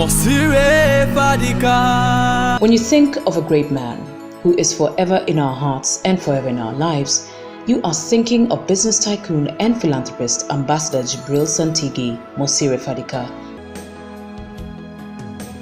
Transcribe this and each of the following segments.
Mosire Fadika. When you think of a great man who is forever in our hearts and forever in our lives, you are thinking of business tycoon and philanthropist Ambassador Jibril Santigi Mosire Fadika.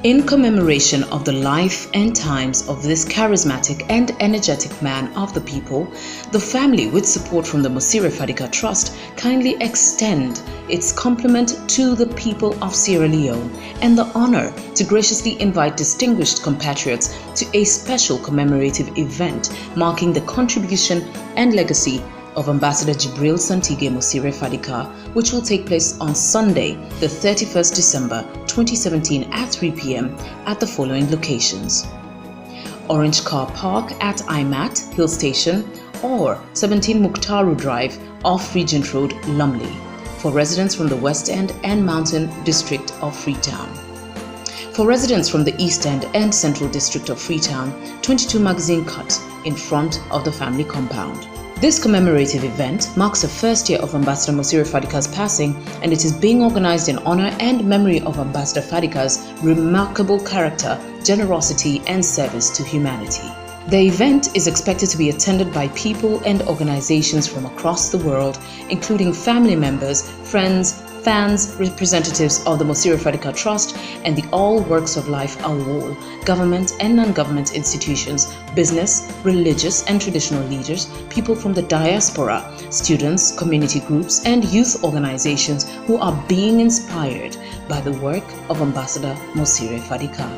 In commemoration of the life and times of this charismatic and energetic man of the people, the family, with support from the Mosire Fadika Trust, kindly extend its compliment to the people of Sierra Leone and the honor to graciously invite distinguished compatriots to a special commemorative event marking the contribution and legacy of Ambassador Jibril Santigi Mosire Fadika, which will take place on Sunday, the 31st December 2017 at 3 p.m. at the following locations: Orange Car Park at IMAT Hill Station or 17 Mukhtaru Drive off Regent Road, Lumley, for residents from the West End and Mountain District of Freetown. For residents from the East End and Central District of Freetown, 22 Magazine Cut in front of the family compound. This commemorative event marks the first year of Ambassador Mosire Fadika's passing, and it is being organized in honor and memory of Ambassador Fadika's remarkable character, generosity, and service to humanity. The event is expected to be attended by people and organizations from across the world, including family members, friends, fans, representatives of the Mosire Fadika Trust and the All Works of Life Award, government and non-government institutions, business, religious and traditional leaders, people from the diaspora, students, community groups and youth organizations who are being inspired by the work of Ambassador Mosire Fadika.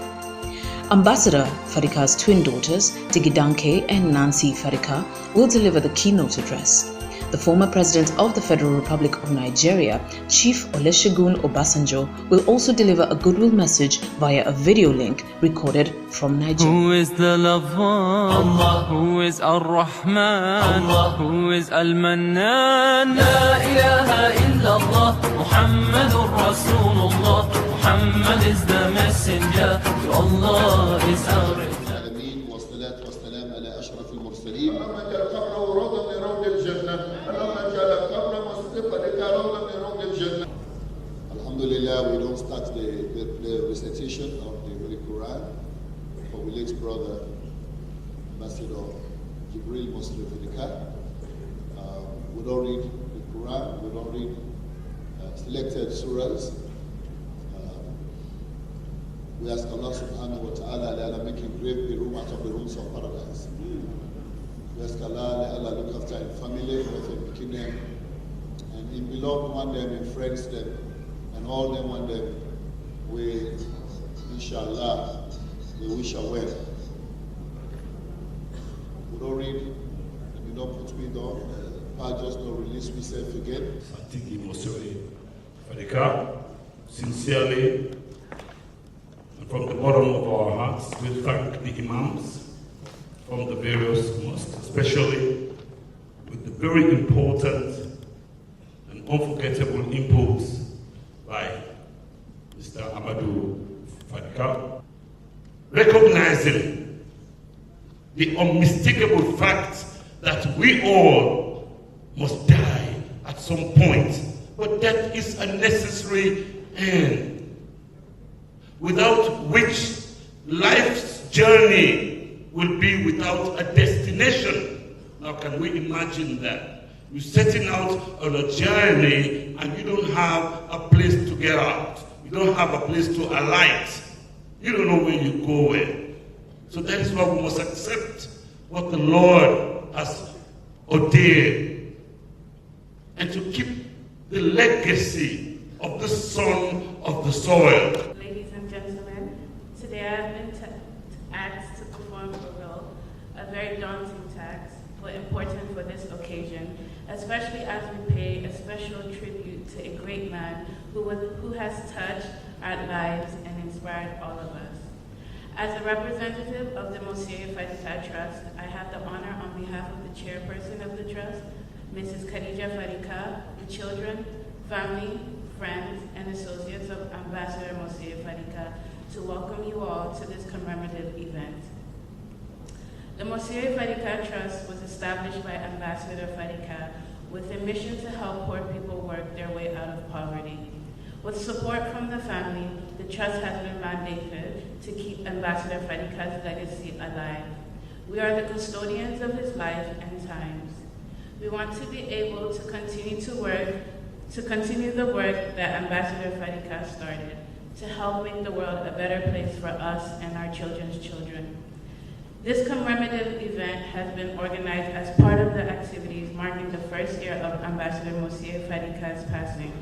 Ambassador Fadika's twin daughters, Tigidanke and Nancy Fadika, will deliver the keynote address. The former President of the Federal Republic of Nigeria, Chief Olusegun Obasanjo, will also deliver a goodwill message via a video link recorded from Nigeria. Who is the lover? Allah. Who is Ar-Rahman? Allah. Who is Al-Mannan? La ilaha illallah. Muhammadur Rasulullah. Muhammad is the messenger. To Allah is our والصلاة والسلام على أشرف المرسلين. اللهم اجعل قبره روضة من روض الجنة. اللهم اجعل قبره مصدقا روضة من روض الجنة. Alhamdulillah, we don't start the recitation of the Holy Quran for we late brother Ambassador Jibril Mosire Fadika. We don't read the Quran, we don't read selected surahs. We ask Allah subhanahu wa ta'ala to make him grave the room out of the rooms of paradise. We ask Allah, let Allah look after his family, let him pick them, and in beloved one them, in friends them, and all them one them, we, inshallah, we wish her well. We don't read, and we don't put me down, I just don't release myself again. Santigi Mosire Fadika, sincerely, from the bottom of our hearts, we thank the imams from the various mosques, especially with the very important and unforgettable inputs by Mr. Amadou Fadika, recognizing the unmistakable fact that we all must die at some point, but that is a necessary end, without which life's journey will be without a destination. Now can we imagine that? You're setting out on a journey and you don't have a place to get out. You don't have a place to alight. You don't know where you're going. So that is why we must accept what the Lord has ordained and to keep the legacy of the son of the soil. Today I have been asked to perform a very daunting task, but important for this occasion, especially as we pay a special tribute to a great man who has touched our lives and inspired all of us. As a representative of the Mosire Fadika Trust, I have the honor on behalf of the chairperson of the trust, Mrs. Khadija Fadika, the children, family, friends, and associates of Ambassador Mosire Fadika, to welcome you all to this commemorative event. The Mosire Fadika Trust was established by Ambassador Fadika with a mission to help poor people work their way out of poverty. With support from the family, the Trust has been mandated to keep Ambassador Fadika's legacy alive. We are the custodians of his life and times. We want to be able to continue the work that Ambassador Fadika started, to help make the world a better place for us and our children's children. This commemorative event has been organized as part of the activities marking the first year of Ambassador Monsieur Fadika's passing.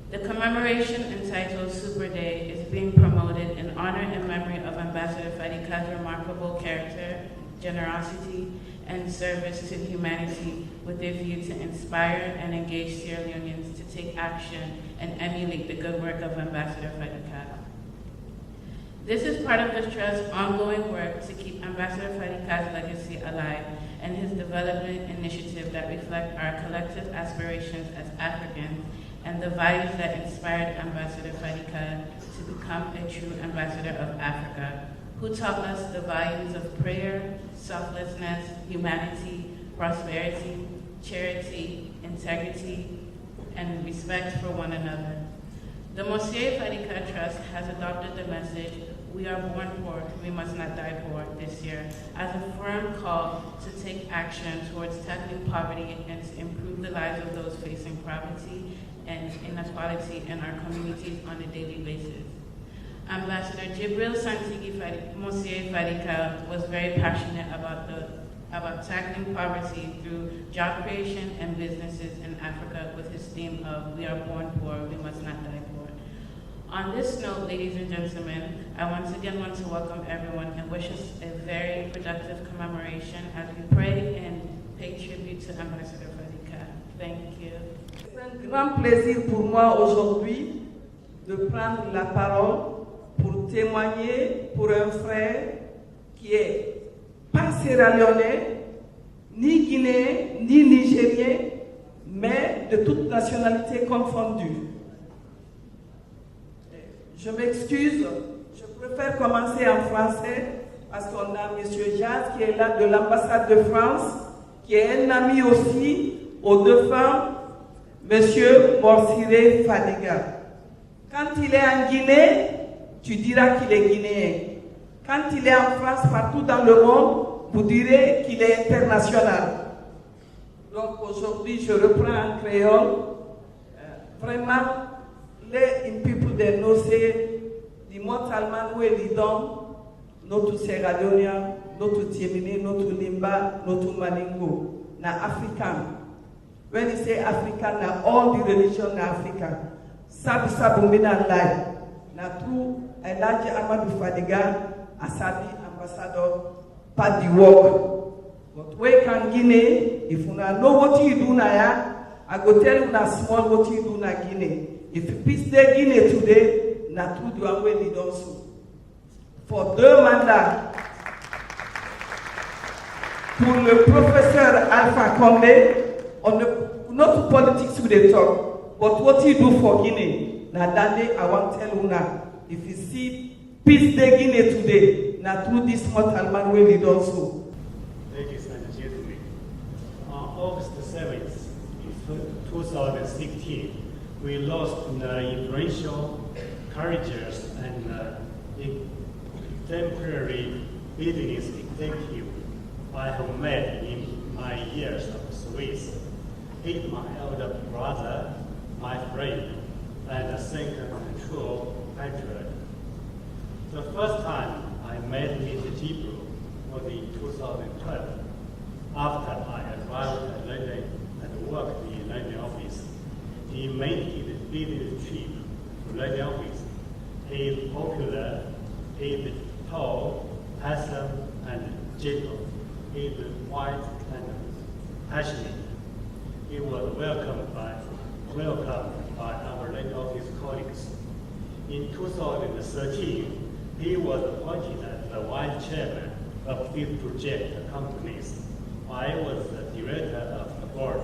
The commemoration entitled Super Day is being promoted in honor and memory of Ambassador Fadika's remarkable character, generosity, and service to humanity with a view to inspire and engage Sierra Leoneans to take action and emulate the good work of Ambassador Fadika. This is part of the Trust's ongoing work to keep Ambassador Fadika's legacy alive and his development initiative that reflect our collective aspirations as Africans and the values that inspired Ambassador Fadika to become a true ambassador of Africa, who taught us the values of prayer, selflessness, humanity, prosperity, charity, integrity, and respect for one another. The Monsieur Fadika Trust has adopted the message, "We are born poor, we must not die poor," this year, as a firm call to take action towards tackling poverty and to improve the lives of those facing poverty and inequality in our communities on a daily basis. Ambassador Jibril Santigi Monsieur Fadika was very passionate about tackling poverty through job creation and businesses in Africa with his theme of "We are born poor, we must not die poor." On this note, ladies and gentlemen, I once again want to welcome everyone and wish us a very productive commemoration as we pray and pay tribute to Ambassador Fadika. Thank you. C'est un grand plaisir pour moi aujourd'hui de prendre la parole pour témoigner pour un frère qui est pas sierra-léonais, ni guinéen, ni nigérien, mais de toute nationalité confondue. Je m'excuse, je préfère commencer en français parce qu'on a M. Jazz qui est là de l'ambassade de France, qui est un ami aussi aux défunts, M. Morsire Fadika. Quand il est en Guinée, tu diras qu'il est guinéen. Quand il est en France, partout dans le monde, vous direz qu'il est international. Donc aujourd'hui, je reprends en créole. Vraiment, les people de nous, c'est the mortal man who is done, notre Sierra Leonean, notre Tiemine, notre Nimba, notre Maningo, na African. When you say African, na all the religion na African. Sabu mina life. Na true Elijah Amadou Fadiga, Asabi ambassador, part the work. But we can Guinea, if you know what you do na I go tell you na small what you do na Guinea. If peace day Guinea today, na true do away lead also. For 2 mandats, pour le professeur Alpha Condé, on not politics with the talk, but what you do for Guinea. Na dande I want tell you now. If you see peace day Guinea today, na through this mortal man will lead also. Ladies and gentlemen, on August 7th, 2016, we lost the influential, courageous, and exemplary business executive I have met in my years of service. He is my elder brother, my friend, and a second and true patriot. The first time I met Mr. Jibril was in 2012, after I arrived at London and worked in the London office. He made his business trip to London office. He is popular, he is tall, handsome, and gentle. He is white and passionate. He was welcomed by our London office colleagues. In 2013, he was appointed as the vice chairman of these project companies. I was the director of the board.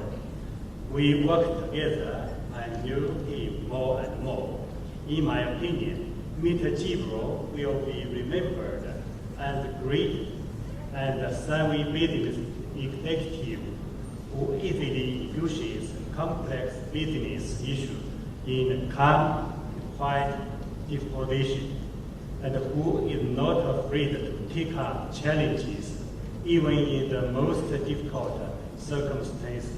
We worked together and knew him more and more. In my opinion, Mr. Jibril will be remembered as a great and savvy business executive who easily negotiates complex business issues in calm, quiet, disposition, and who is not afraid to take up challenges, even in the most difficult circumstances.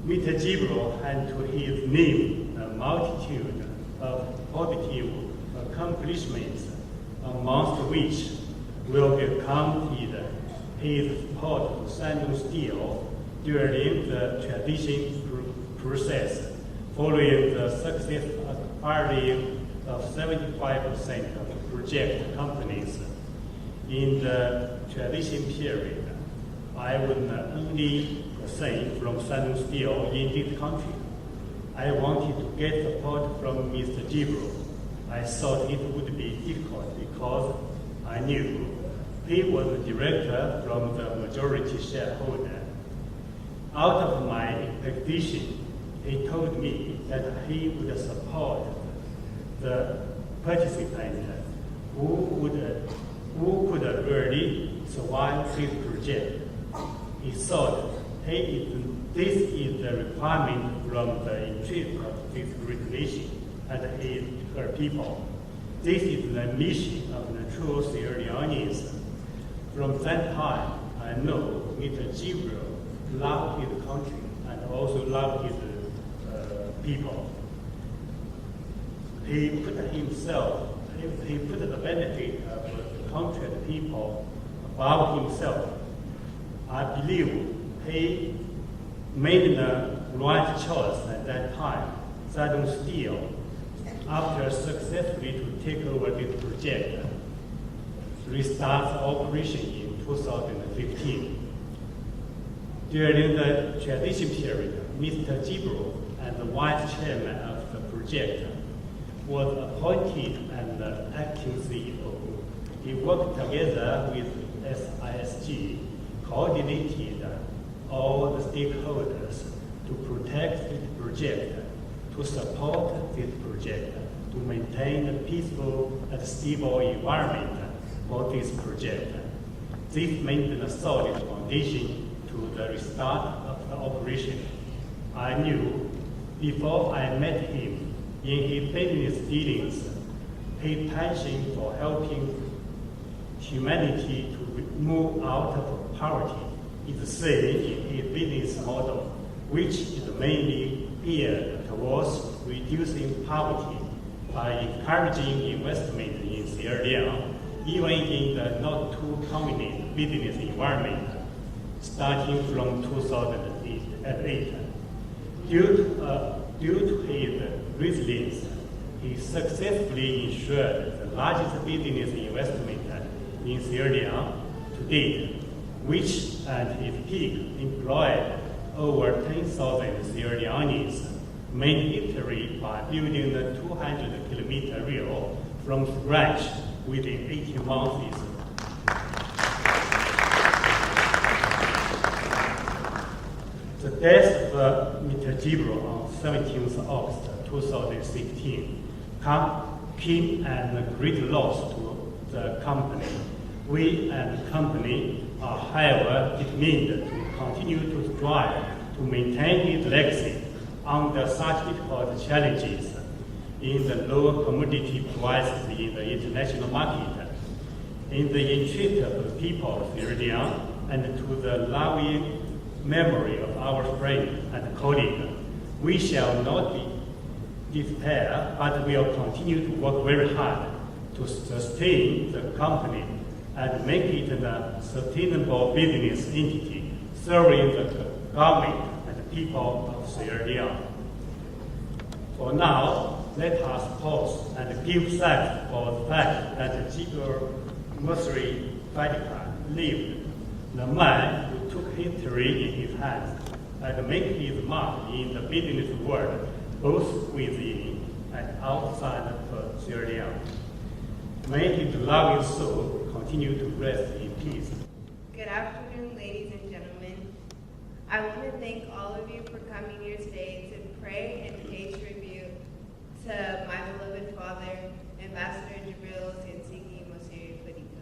Mr. Jibril had to his name a multitude of positive accomplishments, amongst which will be counted his support to Shandong Steel during the transition process, following the success acquiring of 75% of project companies. In the transition period, I was the only person from Shandong Steel in this country. I wanted to get support from Mr. Jibril. I thought it would be difficult because I knew he was the director from the majority shareholder. Out of my expectation, he told me that he would support the participant who could really survive this project. He thought, this is the requirement from the interest of this great nation and her people. This is the mission of the true Sierra Leoneans. From that time, I know Mr. Jibril loved his country and also loved his people. He put the benefit of the country and people above himself. I believe he made the right choice at that time. Shandong Steel, after successfully to take over this project, restarts operation in 2015. During the transition period, Mr. Jibril, as the vice chairman of the project, was appointed as the acting CEO. He worked together with SISG, coordinated all the stakeholders to protect this project, to support this project, to maintain a peaceful and stable environment for this project. This made a solid foundation to the restart of the operation. I knew before I met him in his business dealings, his passion for helping humanity to move out of poverty is the same in his business model, which is mainly geared towards reducing poverty by encouraging investment in Sierra Leone, even in the not too communist business environment, starting from 2008. Due to his resilience, he successfully ensured the largest business investment in Sierra Leone to date, which at its peak employed over 10,000 Sierra Leoneans, made history by building the 200-kilometer rail from scratch within 18 months. The death of Mr. Jibril on 17th August 2016 came as a great loss to the company. We and the company are, however, determined to continue to strive to maintain its legacy under such difficult challenges in the lower commodity prices in the international market. In the interest of the people of Sierra Leone and to the loving memory of our friend and colleague, we shall not despair, but will continue to work very hard to sustain the company and make it a sustainable business entity serving the government and the people of Sierra Leone. For now, let us pause and give thanks for the fact that Jibril Musri Fadika lived, the man who took history in his hands and made his mark in the business world, both within and outside of Sierra Leone. May his loving soul continue to rest in peace. Good afternoon, ladies and gentlemen. I want to thank all of you for coming here today to pray and pay tribute to my beloved father, Ambassador Jibril Santiki Mosiri Fadika.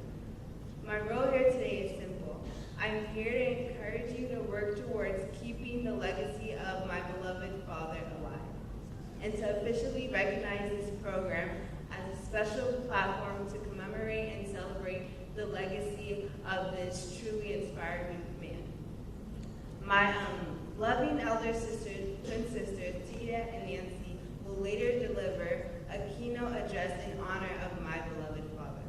My role here today is simple. I'm here to encourage you to work towards keeping the legacy of my beloved father alive. And to officially recognize this program, special platform to commemorate and celebrate the legacy of this truly inspiring man. My loving elder sisters, twin sisters, Tia and Nancy, will later deliver a keynote address in honor of my beloved father.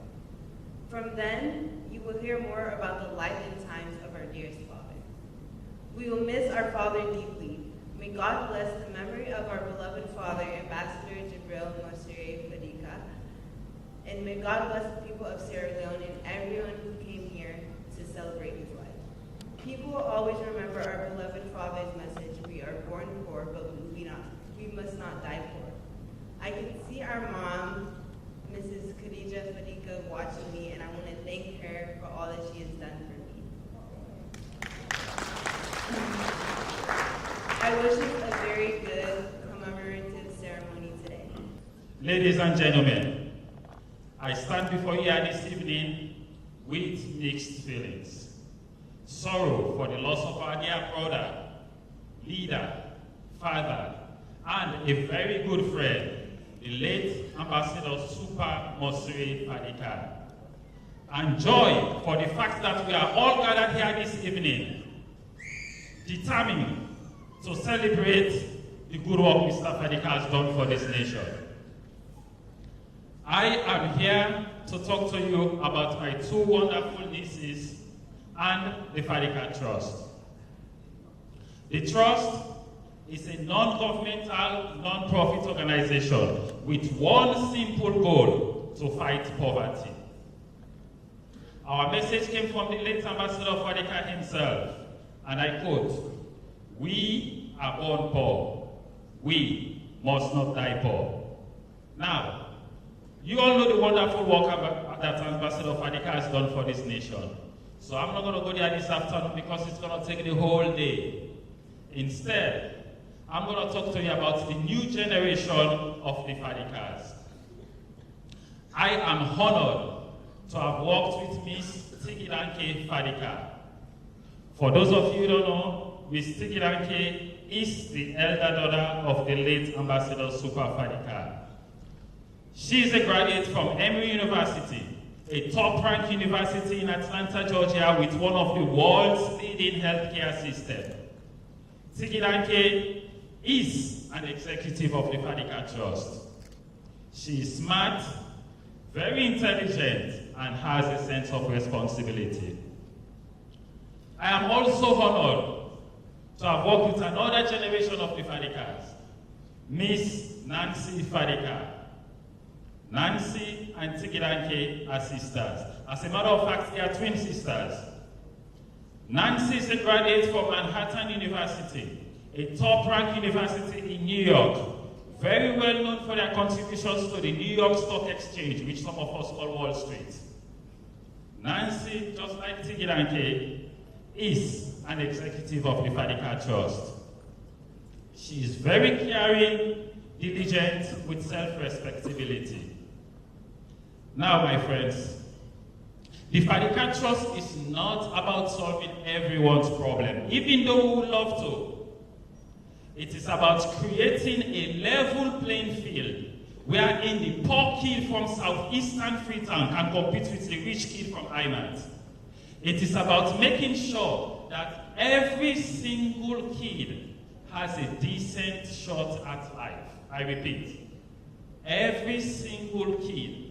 From then, you will hear more about the life and times of our dearest father. We will miss our father deeply. May God bless the memory of our beloved father, Ambassador Jibril Mosere Fadika, and may God bless the people of Sierra Leone and everyone who came here to celebrate his life. People will always remember our beloved father's message, we are born poor, but we must not die poor. I can see our mom, Mrs. Khadija Fadika, watching me, and I want to thank her for all that she has done for me. I wish us a very good commemorative ceremony today. Ladies and gentlemen, I stand before you here this evening with mixed feelings. Sorrow for the loss of our dear brother, leader, father, and a very good friend, the late Ambassador Super Mosere Fadika. And joy for the fact that we are all gathered here this evening, determined to celebrate the good work Mr. Fadika has done for this nation. I am here to talk to you about my two wonderful nieces and the Fadika Trust. The Trust is a non-governmental, non-profit organization with one simple goal: to fight poverty. Our message came from the late Ambassador Fadika himself, and I quote, "We are born poor. We must not die poor." Now, you all know the wonderful work that Ambassador Fadika has done for this nation. So I'm not going to go there this afternoon because it's going to take the whole day. Instead, I'm going to talk to you about the new generation of the Fadikas. I am honored to have worked with Miss Tigidanke Fadika. For those of you who don't know, Miss Tigidanke is the elder daughter of the late Ambassador Super Fadika. She is a graduate from Emory University, a top-ranked university in Atlanta, Georgia, with one of the world's leading healthcare systems. Tigidanke is an executive of the Fadika Trust. She is smart, very intelligent, and has a sense of responsibility. I am also honored to have worked with another generation of the Fadikas, Miss Nancy Fadika. Nancy and Tigidanke are sisters. As a matter of fact, they are twin sisters. Nancy is a graduate from Manhattan University, a top-ranked university in New York, very well known for their contributions to the New York Stock Exchange, which some of us call Wall Street. Nancy, just like Tigidanke, is an executive of the Fadika Trust. She is very caring, diligent, with self-respectability. Now, my friends, the Fadika Trust is not about solving everyone's problem, even though we would love to. It is about creating a level playing field wherein the poor kid from southeastern Freetown can compete with the rich kid from Einat. It is about making sure that every single kid has a decent shot at life. I repeat, every single kid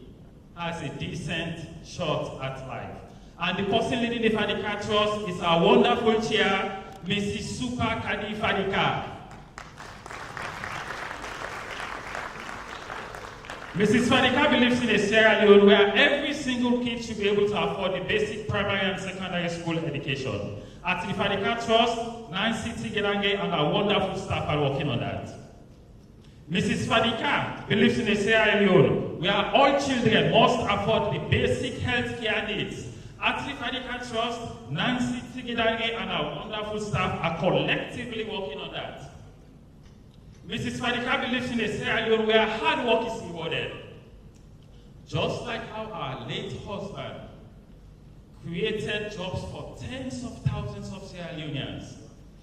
has a decent shot at life. And the person leading the Fadika Trust is our wonderful chair, Mrs. Super Kadi Fadika. Mrs. Fadika believes in a Sierra Leone where every single kid should be able to afford the basic primary and secondary school education. At the Fadika Trust, Nancy Tigidanke and our wonderful staff are working on that. Mrs. Fadika believes in a Sierra Leone where all children must afford the basic health care needs. At the Fadika Trust, Nancy Tigidanke and our wonderful staff are collectively working on that. Mrs. Fadika believes in a Sierra Leone where hard work is rewarded. Just like how our late husband created jobs for tens of thousands of Sierra Leoneans,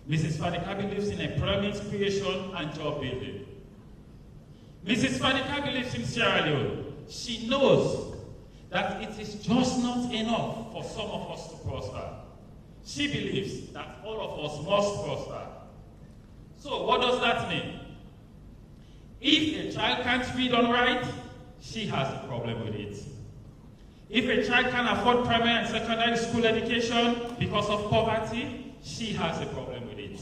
Mrs. Fadika believes in employment creation and job building. Mrs. Fadika believes in Sierra Leone she knows that it is just not enough for some of us to prosper. She believes that all of us must prosper. So what does that mean? If a child can't read and write, she has a problem with it. If a child can't afford primary and secondary school education because of poverty, she has a problem with it.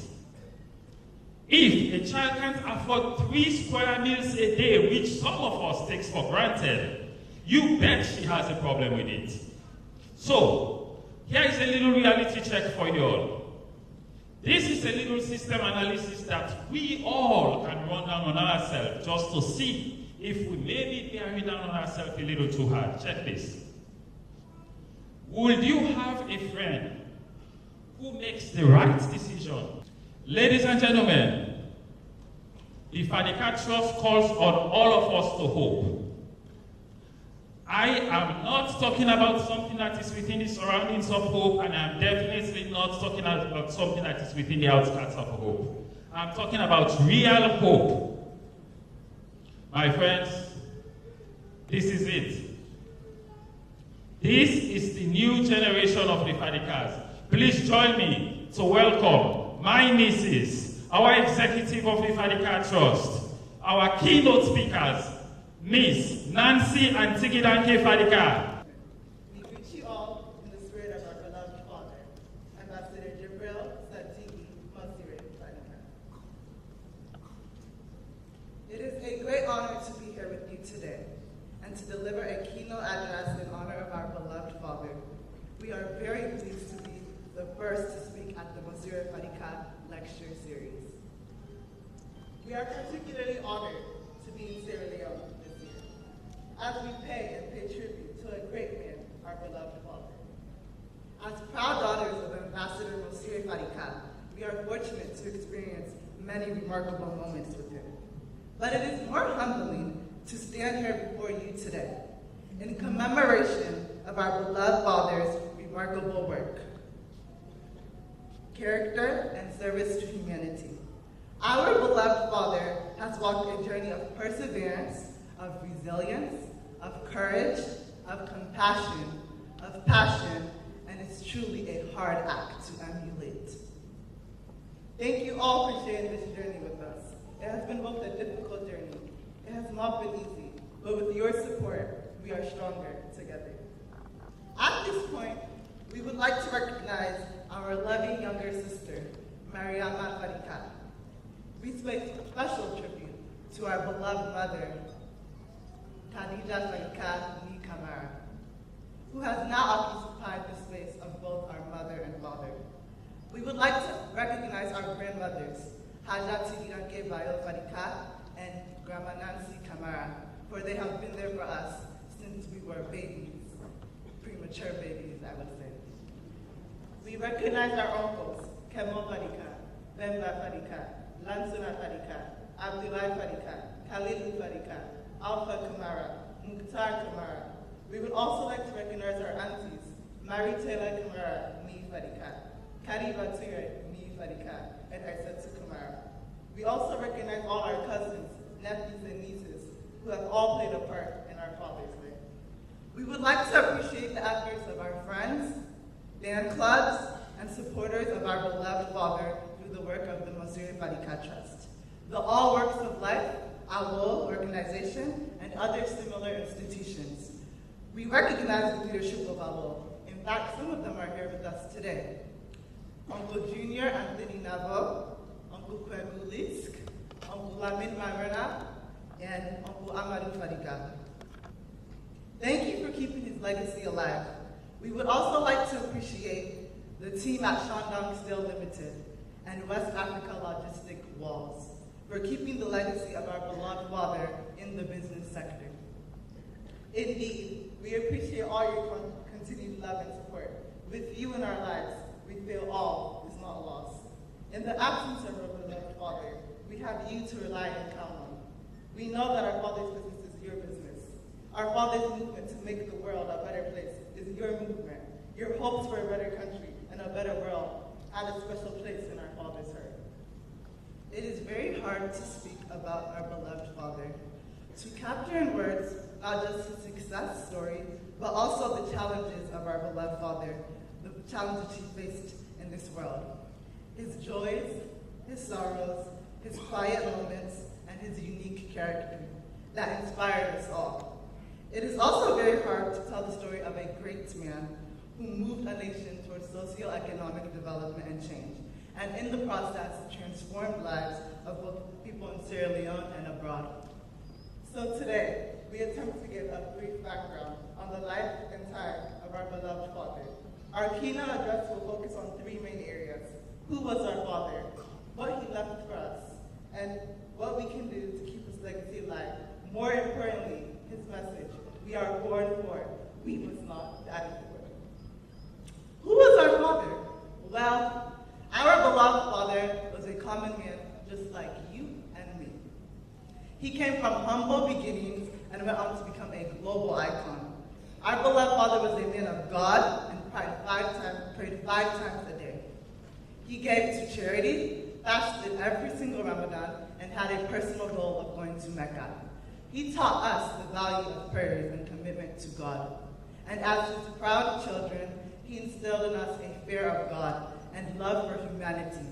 If a child can't afford 3 square meals a day, which some of us takes for granted, you bet she has a problem with it. So, here is a little reality check for you all. This is a little system analysis that we all can run down on ourselves just to see if we may be bearing down on ourselves a little too hard. Check this. Would you have a friend who makes the right decision? Ladies and gentlemen, the Fadika Trust calls on all of us to hope. I am not talking about something that is within the surroundings of hope, and I'm definitely not talking about something that is within the outskirts of hope. I'm talking about real hope. My friends, this is it. This is the new generation of the Fadikas. Please join me to welcome my nieces, our executive of the Fadika Trust, our keynote speakers, Miss Nancy and Tigidanke Fadika. We greet you all in the spirit of our beloved father, Ambassador Jibril Sadiki Masire Fadika. It is a great honor to be here with you today and to deliver a keynote address in honor of our beloved father. We are very pleased to be the first to speak at the Masire Fadika Lecture Series. We are particularly honored to be in Sierra Leone this year, as we pay tribute to a great man, our beloved father. As proud daughters of Ambassador Masire Fadika, we are fortunate to experience many remarkable moments with him. But it is more humbling to stand here before you today in commemoration of our beloved father's remarkable work, character, and service to humanity. Our beloved father has walked a journey of perseverance, of resilience, of courage, of compassion, of passion, and is truly a hard act to emulate. Thank you all for sharing this journey with us. It has been both a difficult journey. It has not been easy, but with your support, we are stronger together. At this point, we would like to recognize our loving younger sister, Mariama Fadika. We pay special tribute to our beloved mother, Khadija Fadika Ni Kamara, who has now occupied the space of both our mother and father. We would like to recognize our grandmothers, Haja Tigiranke Bayo Fadika and Grandma Nancy Kamara, for they have been there for us since we were babies, premature babies, I would say. We recognize our uncles, Kemo Fadika, Bemba Fadika, Lansuna Fadika, Abdullah Fadika, Khalilu Fadika, Alpha Kamara, Mukhtar Kamara. We would also like to recognize our aunties, Mary Taylor Kamara, Ni Fadika, Kari Bature, Ni Fadika, and Aisatu Kamara. We also recognize all our cousins, nephews, and nieces who have all played a part in our Father's Day. We would like to appreciate the efforts of our friends, band clubs, and supporters of our beloved father through the work of the Masire Fadika Trust, the All Works of Life, AWOL organization, and other similar institutions. We recognize the leadership of AWOL. In fact, some of them are here with us today. Uncle Junior Anthony Navo, Uncle Kwegu Lisk, Uncle Lamin Marana, and Uncle Amadou Fadika. Thank you for keeping his legacy alive. We would also like to appreciate the team at Shandong Steel Limited and West Africa Logistic Walls for keeping the legacy of our beloved father in the business sector. Indeed, we appreciate all your continued love and support. With you in our lives, we feel all is not lost. In the absence of our beloved father, we have you to rely and count on. We know that our father's business is your business. Our father's movement to make the world a better place is your movement. Your hopes for a better country and a better world have a special place in our father's heart. It is very hard to speak about our beloved father. To capture in words not just his success story, but also the challenges of our beloved father, the challenges he faced in this world. His joys, his sorrows, his quiet moments, and his unique character that inspired us all. It is also very hard to tell the story of a great man who moved a nation towards socioeconomic development and change, and in the process transformed lives of both people in Sierra Leone and abroad. So today, we attempt to give a brief background on the life and time of our beloved father. Our keynote address will focus on three main areas: who was our father, what he left for us, and what we can do to keep his legacy alive. More importantly, his message: we are born for it, we must not die for it. Who was our father? Well, our beloved father was a common man just like you and me. He came from humble beginnings and went on to become a global icon. Our beloved father was a man of God and prayed five times a day. He gave to charity, fasted every single Ramadan, and had a personal goal of going to Mecca. He taught us the value of prayers and commitment to God. And as his proud children, he instilled in us a fear of God and love for humanity.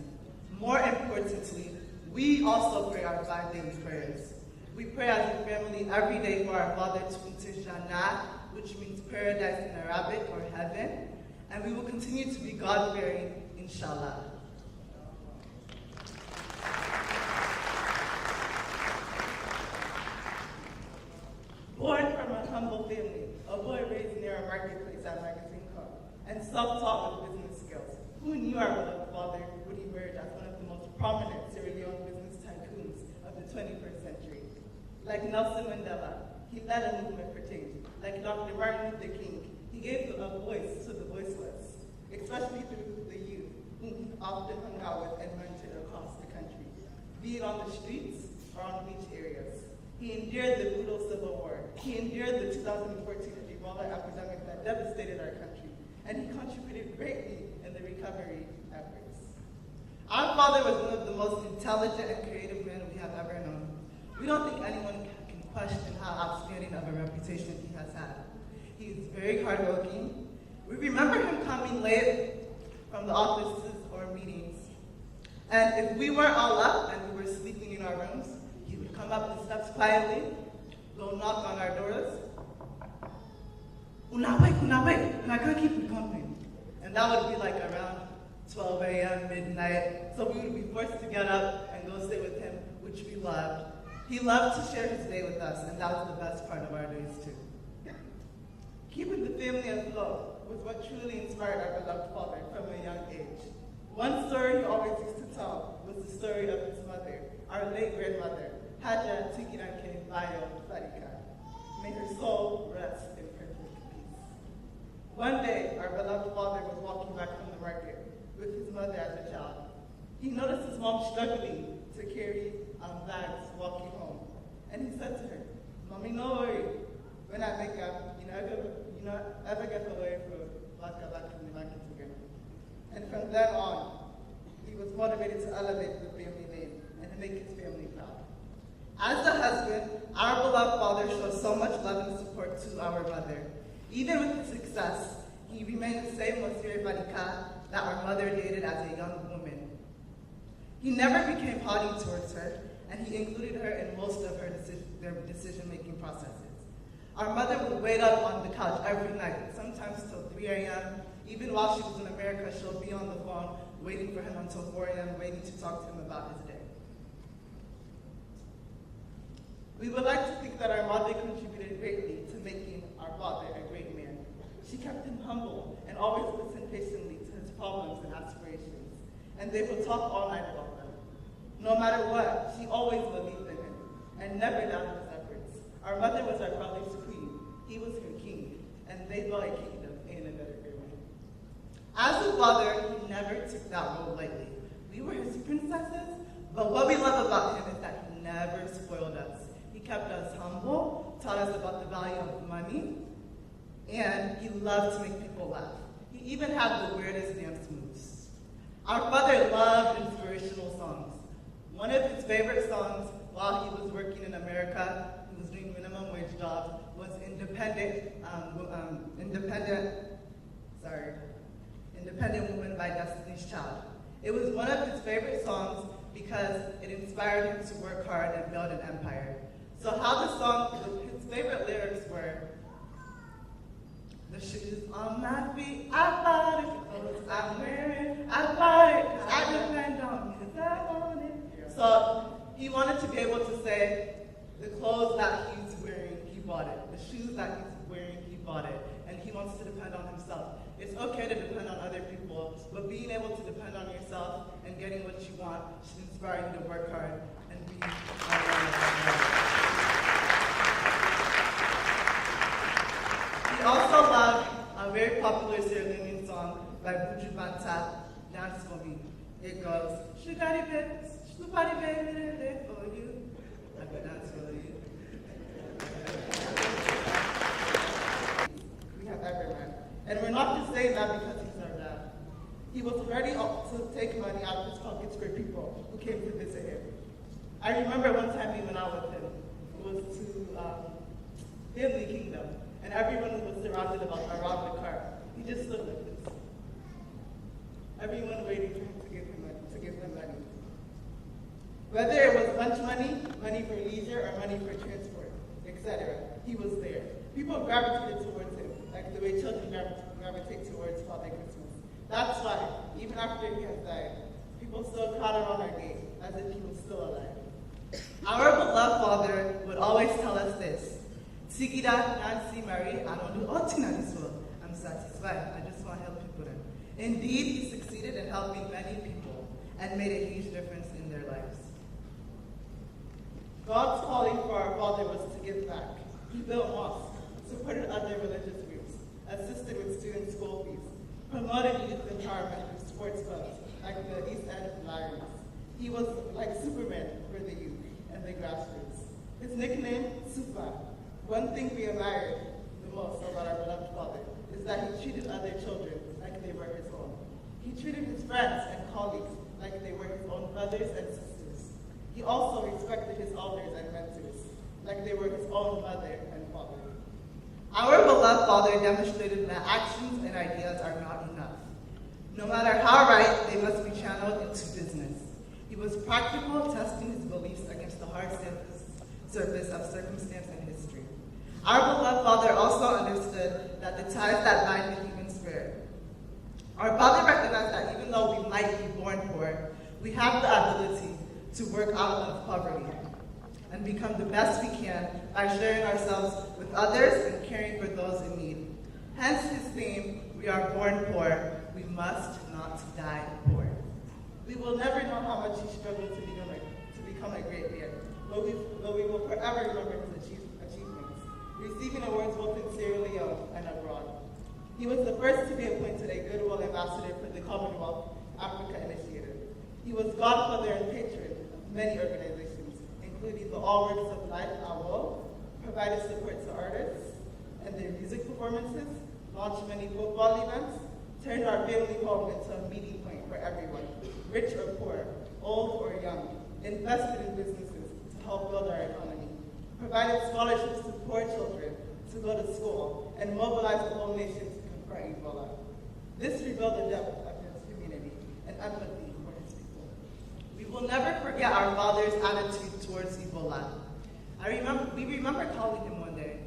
More importantly, we also pray our 5 daily prayers. We pray as a family every day for our father to enter Jannah, which means paradise in Arabic or heaven, and we will continue to be God-fearing, inshallah. Born from a humble family, a boy raised near a marketplace at Magazine Club, and self-taught with business skills, who knew our beloved father would emerge as one of the most prominent Sierra Leone business tycoons of the 21st century. Like Nelson Mandela, he led a movement for change. Like Dr. Martin Luther King, he gave a voice to the voiceless, especially through the youth, whom he often hung out with and mentored across the country, be it on the streets or on beach areas. He endured the brutal Civil War. He endured the 2014 Ebola epidemic that devastated our country, and he contributed greatly in the recovery efforts. Our father was one of the most intelligent and creative men we have ever known. We don't think anyone can question how outstanding of a reputation he has had. He is very hardworking. We remember him coming late from the offices or meetings, and if we were all up and we were sleeping in our rooms, he would come up the steps quietly, go knock on our doors. Unawake, and I can't keep you company. And that would be like around 12 a.m., midnight. So we would be forced to get up and go sit with him, which we loved. He loved to share his day with us, and that was the best part of our days too. Keeping the family afloat was what truly inspired our beloved father from a young age. One story he always used to tell was the story of his mother, our late grandmother, Haja Tikiranke Bayo Fadika. May her soul rest in perfect peace. One day, our beloved father was walking back from the market with his mother as a child. He noticed his mom struggling to carry bags walking home. And he said to her, "Mommy, no worry. When I make up, you know, ever get away from back from the market again." And from then on, he was motivated to elevate the family name and to make his family proud. As a husband, our beloved father showed so much love and support to our mother. Even with his success, he remained the same Monsieur Fadika that our mother dated as a young woman. He never became haughty towards her, and he included her in most of their decision-making processes. Our mother would wait up on the couch every night, sometimes till 3 a.m. Even while she was in America, she'll be on the phone waiting for him until 4 a.m., waiting to talk to him about his day. We would like to think that our mother contributed greatly to making our father a great man. She kept him humble and always listened patiently to his problems and aspirations, and they would talk all night about them. No matter what, she always believed in him and never doubted his efforts. Our mother was our brother's queen. He was her king, and they built a kingdom in a better family. As a father, he never took that role lightly. We were his princesses, but what we love about him is that he never spoiled us. He kept us humble, taught us about the value of money, and he loved to make people laugh. He even had the weirdest dance moves. Our father loved inspirational songs. One of his favorite songs while he was working in America, he was doing minimum wage jobs, was Independent Woman by Destiny's Child. It was one of his favorite songs because it inspired him to work hard and build an empire. So how the song, his favorite lyrics were, the shoes on my feet, I bought it, the clothes I'm wearing, I bought it, 'cause I depend on you, 'cause I want it. So he wanted to be able to say, the clothes that he's wearing, he bought it. The shoes that he's wearing, he bought it. And he wants to depend on himself. It's okay to depend on other people, but being able to depend on yourself and getting what you want should inspire you to work hard and be He also loved a very popular Sierra Leonean song by Buju Banton, Dance For Me. It goes, Shugari baby, Shugari baby, for you. I could dance for you. We have every man. And we're not just saying that because he's our dad. He was ready to take money out of his pockets for people who came to visit him. I remember one time we went out with him. It was to Italy Kingdom. And everyone was surrounded around the car. He just stood like this. Everyone waiting for him to give them money. Whether it was lunch money, money for leisure, or money for transport, etc., he was there. People gravitated towards him, like the way children gravitate towards Father Christmas. That's why, even after he has died, people still crowd around our gate as if he was still alive. Our beloved Father would always tell us this: Sigida, Nancy, Marie, I don't do anything in this world. I'm satisfied. I just want to help people. Indeed, he succeeded in helping many people and made a huge difference in their lives. God's calling for our Father was to give back. He built mosques, supported other religious groups, assisted with student school fees, promoted youth empowerment through sports clubs like the East End Lions. He was like Superman for the youth and the grassroots. His nickname, Supa. One thing we admired the most about our beloved Father is that he treated other children like they were his own. He treated his friends and colleagues like they were his own brothers and sisters. He also respected his elders and mentors like they were his own mother and father. Our beloved Father demonstrated that actions and ideas are not enough. No matter how right, they must be channeled into business. He was practical, testing his beliefs against the hard surface of circumstance and history. Our beloved Father also understood that the ties that bind the human spirit. Our Father recognized that even though we might be born poor, we have the ability to work out of poverty and become the best we can by sharing ourselves with others and caring for those in need. Hence his theme, we are born poor, we must not die poor. We will never know how much he struggled to become a great man, but we will forever remember his achievements, receiving awards both in Sierra Leone and abroad. He was the first to be appointed a Goodwill Ambassador for the Commonwealth Africa Initiative. He was godfather and patron of many organizations, including the All Works of Life, AWO, provided support to artists and their music performances, launched many football events, turned our family home into a meeting point for everyone, rich or poor, old or young, invested in businesses to help build our economy, provided scholarships to poor children to go to school, and mobilized the whole nation to confront Ebola. This revealed the depth of his community and empathy for his people. We will never forget our Father's attitude towards Ebola. We remember calling him one day.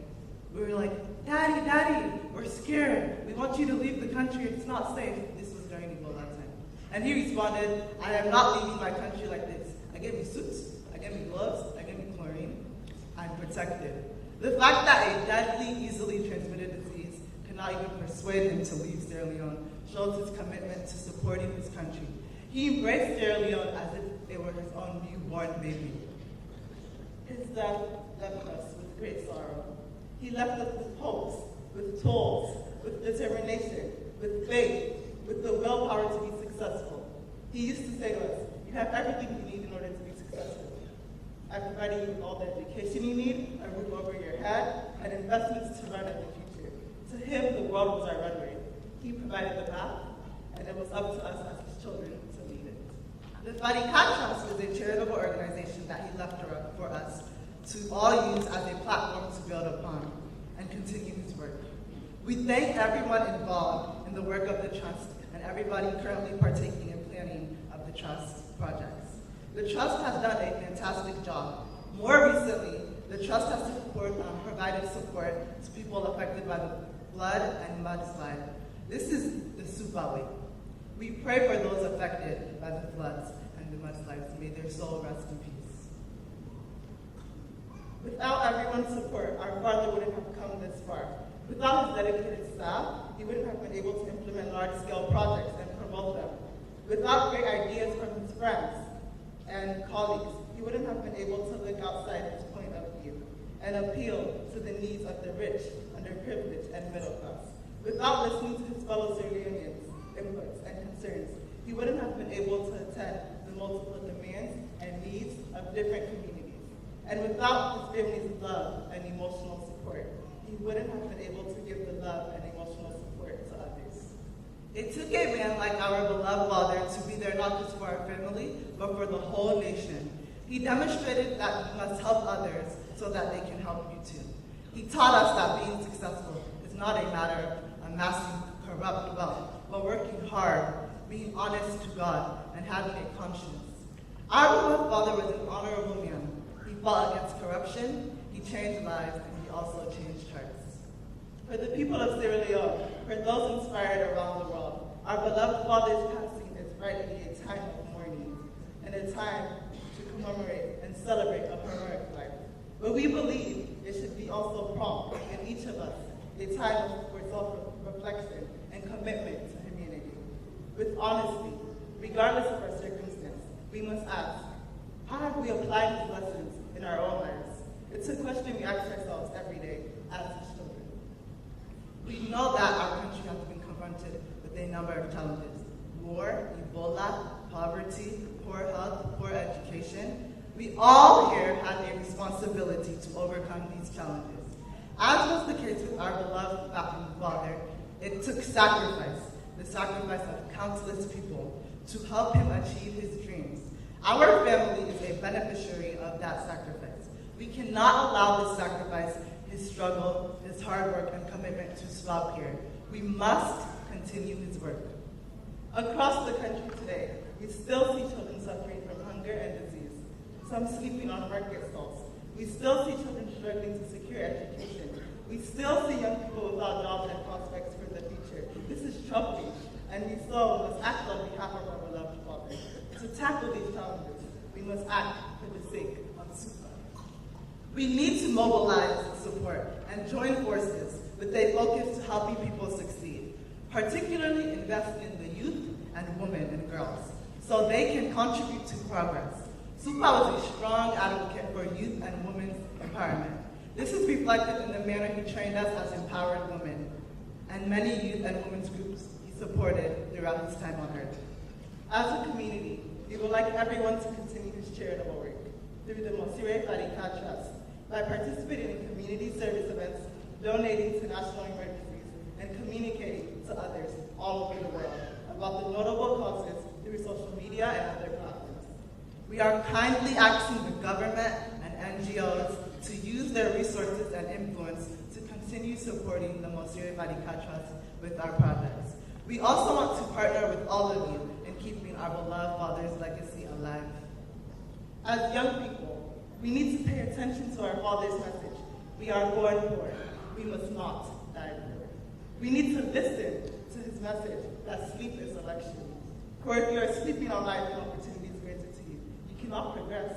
We were like, Daddy, we're scared. We want you to leave the country. It's not safe. This was during Ebola time. And he responded, I am not leaving my country like this. I get me suits, I get me gloves, I get me chlorine. I'm protected. The fact that a deadly, easily transmitted disease cannot even persuade him to leave Sierra Leone shows his commitment to supporting his country. He embraced Sierra Leone as if it were his own newborn baby. His death left us with great sorrow. He left us with hopes, with tools, with determination, with faith, with the willpower to be successful. He used to say to us, you have everything you need in order to be successful. I provided you with all the education you need, a roof over your head, and investments to run in the future. To him, the world was our runway. He provided the path, and it was up to us as his children to lead it. The Fadika Trust is a charitable organization that he left for us to all use as a platform to build upon. continue his work. We thank everyone involved in the work of the Trust and everybody currently partaking in planning of the Trust projects. The Trust has done a fantastic job. More recently, the Trust has provided support to people affected by the flood and mudslide. This is the Supa way. We pray for those affected by the floods and the mudslides. May their soul rest in peace. Without everyone's support, our father wouldn't have come this far. Without his dedicated staff, he wouldn't have been able to implement large-scale projects and promote them. Without great ideas from his friends and colleagues, he wouldn't have been able to look outside his point of view and appeal to the needs of the rich, underprivileged, and middle class. Without listening to his fellow Syrians' inputs and concerns, he wouldn't have been able to attend the multiple demands and needs of different communities. And without his family's love and emotional support, he wouldn't have been able to give the love and emotional support to others. It took a man like our beloved father to be there not just for our family, but for the whole nation. He demonstrated that we must help others so that they can help you too. He taught us that being successful is not a matter of amassing corrupt wealth, but working hard, being honest to God, and having a conscience. Our beloved father was an honorable man. He fought against corruption, he changed lives, and he also changed hearts. For the people of Sierra Leone, for those inspired around the world, our beloved father's passing is rightly a time of mourning and a time to commemorate and celebrate a heroic life. But we believe it should be also prompt in each of us a time for self-reflection and commitment to humanity. With honesty, regardless of our circumstance, we must ask, how have we applied these lessons in our own lives? It's a question we ask ourselves every day as children. We know that our country has been confronted with a number of challenges: war, Ebola, poverty, poor health, poor education. We all here have a responsibility to overcome these challenges. As was the case with our beloved father, it took sacrifice, the sacrifice of countless people, to help him achieve his dreams. Our family is a beneficiary of that sacrifice. We cannot allow this sacrifice, his struggle, his hard work, and commitment to stop here. We must continue his work. Across the country today, we still see children suffering from hunger and disease, some sleeping on market stalls. We still see children struggling to secure education. We still see young people without jobs and prospects for the future. This is troubling, and we so must act on behalf of our beloved father. To tackle these challenges, we must act for the sake of Supa. We need to mobilize support and join forces with a focus to helping people succeed, particularly invest in the youth and women and girls, so they can contribute to progress. Supa was a strong advocate for youth and women's empowerment. This is reflected in the manner he trained us as empowered women, and many youth and women's groups he supported throughout his time on earth. As a community, we would like everyone to continue his charitable work through the Mosire Fadika Trust by participating in community service events, donating to national emergencies, and communicating to others all over the world about the notable causes through social media and other platforms. We are kindly asking the government and NGOs to use their resources and influence to continue supporting the Mosire Fadika Trust with our projects. We also want to partner with all of you in keeping our beloved father's legacy alive. As young people, we need to pay attention to our father's message. We are born poor. We must not die poor. We need to listen to his message that sleep is election. For if you are sleeping on life and opportunities granted to you, you cannot progress.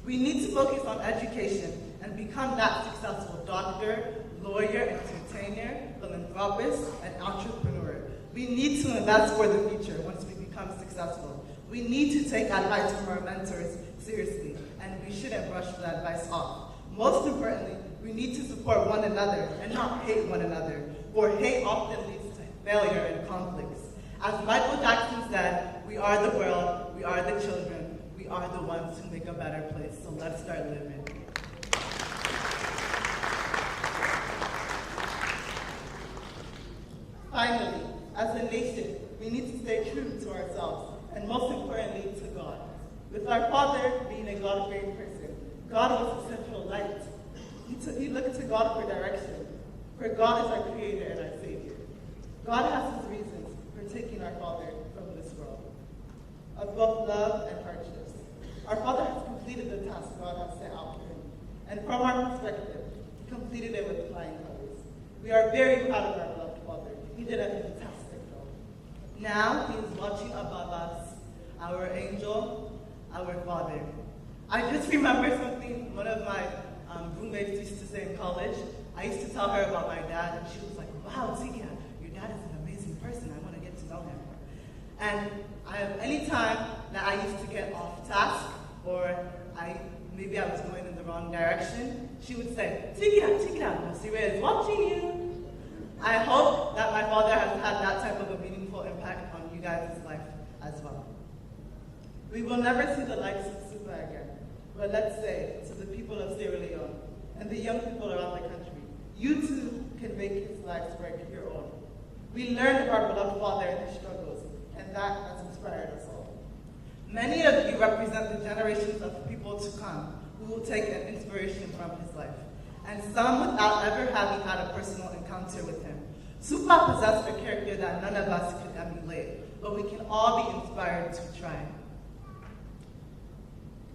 We need to focus on education and become that successful doctor, lawyer, entertainer, philanthropist, and entrepreneur. We need to invest for the future once we become successful. We need to take advice from our mentors seriously, and we shouldn't brush that advice off. Most importantly, we need to support one another and not hate one another, for hate often leads to failure and conflicts. As Michael Jackson said, we are the world, we are the children, we are the ones who make a better place, so let's start living. Finally, as a nation, we need to stay true to ourselves, and most importantly, to God. With our father being a God-fearing person, God was a central light. He looked to God for direction. for God is our Creator and our Savior. God has His reasons for taking our Father from this world, of both love and hardships. Our Father has completed the task God has set out for Him, and from our perspective, He completed it with flying colors. We are very proud of our beloved Father. He did a fantastic job. Now He is watching above us, our angel, our Father. I just remember something one of my roommates used to say in college. I used to tell her about my dad, and she was like, wow, Tia, your dad is an amazing person. I want to get to know him. And any time that I used to get off task, or maybe I was going in the wrong direction, she would say, Tia, Mosire is watching you. I hope that my father has had that type of a meaningful impact on you guys' life as well. We will never see the likes of Super again, but let's say to the people of Sierra Leone and the young people around the country, you too can make his life's work your own. We learned of our beloved father and his struggles, and that has inspired us all. Many of you represent the generations of people to come who will take an inspiration from his life, and some without ever having had a personal encounter with him. Supa possessed a character that none of us could emulate, but we can all be inspired to try.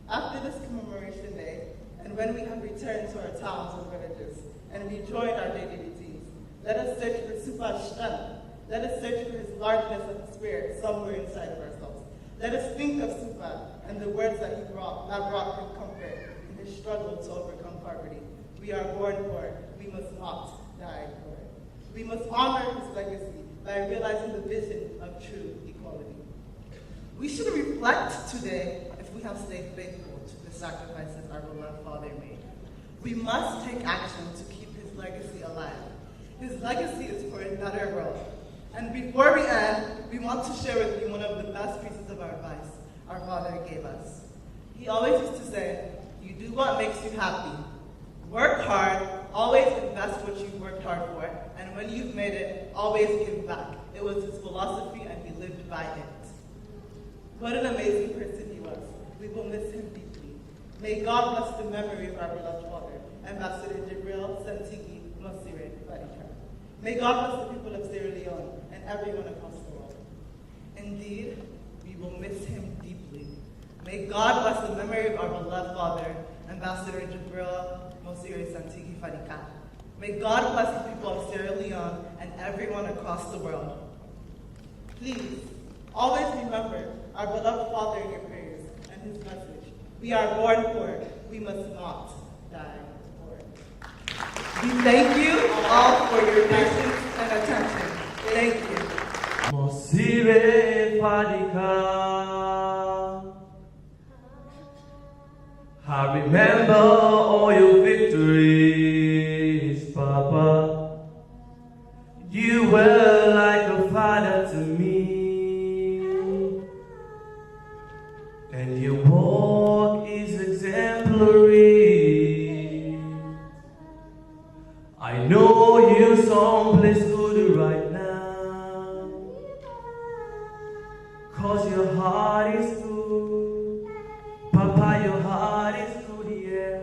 After this commemoration day, and when we have returned to our towns and villages, and rejoined our daily routines, let us search for Supa's strength. Let us search for his largeness of spirit somewhere inside of ourselves. Let us think of Supa and the words that brought him comfort in his struggle to overcome poverty. We are born poor. We must not die poor. We must honor his legacy by realizing the vision of true equality. We should reflect today if we have stayed faithful to the sacrifices our beloved father made. We must take action to keep his legacy alive. His legacy is for a better world. And before we end, we want to share with you one of the best pieces of advice our father gave us. He always used to say, you do what makes you happy. Work hard, always invest what you've worked hard for, and when you've made it, always give back. It was his philosophy and he lived by it. What an amazing person he was. We will miss him deeply. May God bless the memory of our beloved father, Ambassador Jibril Santiki Mosire Fadika. May God bless the people of Sierra Leone and everyone across the world. Indeed, we will miss him deeply. May God bless the memory of our beloved father, Ambassador Jibril Mosire Santiki Fadika. May God bless the people of Sierra Leone and everyone across the world. Please, always remember our beloved father in your prayers and his message. We are born poor. We must not die poor. We thank you all for your patience and attention. Thank you. Mosire Fadika, I remember all your victories, Papa. You were like a father to me, and your walk is exemplary. I know you someplace good right now, 'cause your heart is good. Papa, your heart is good, yeah.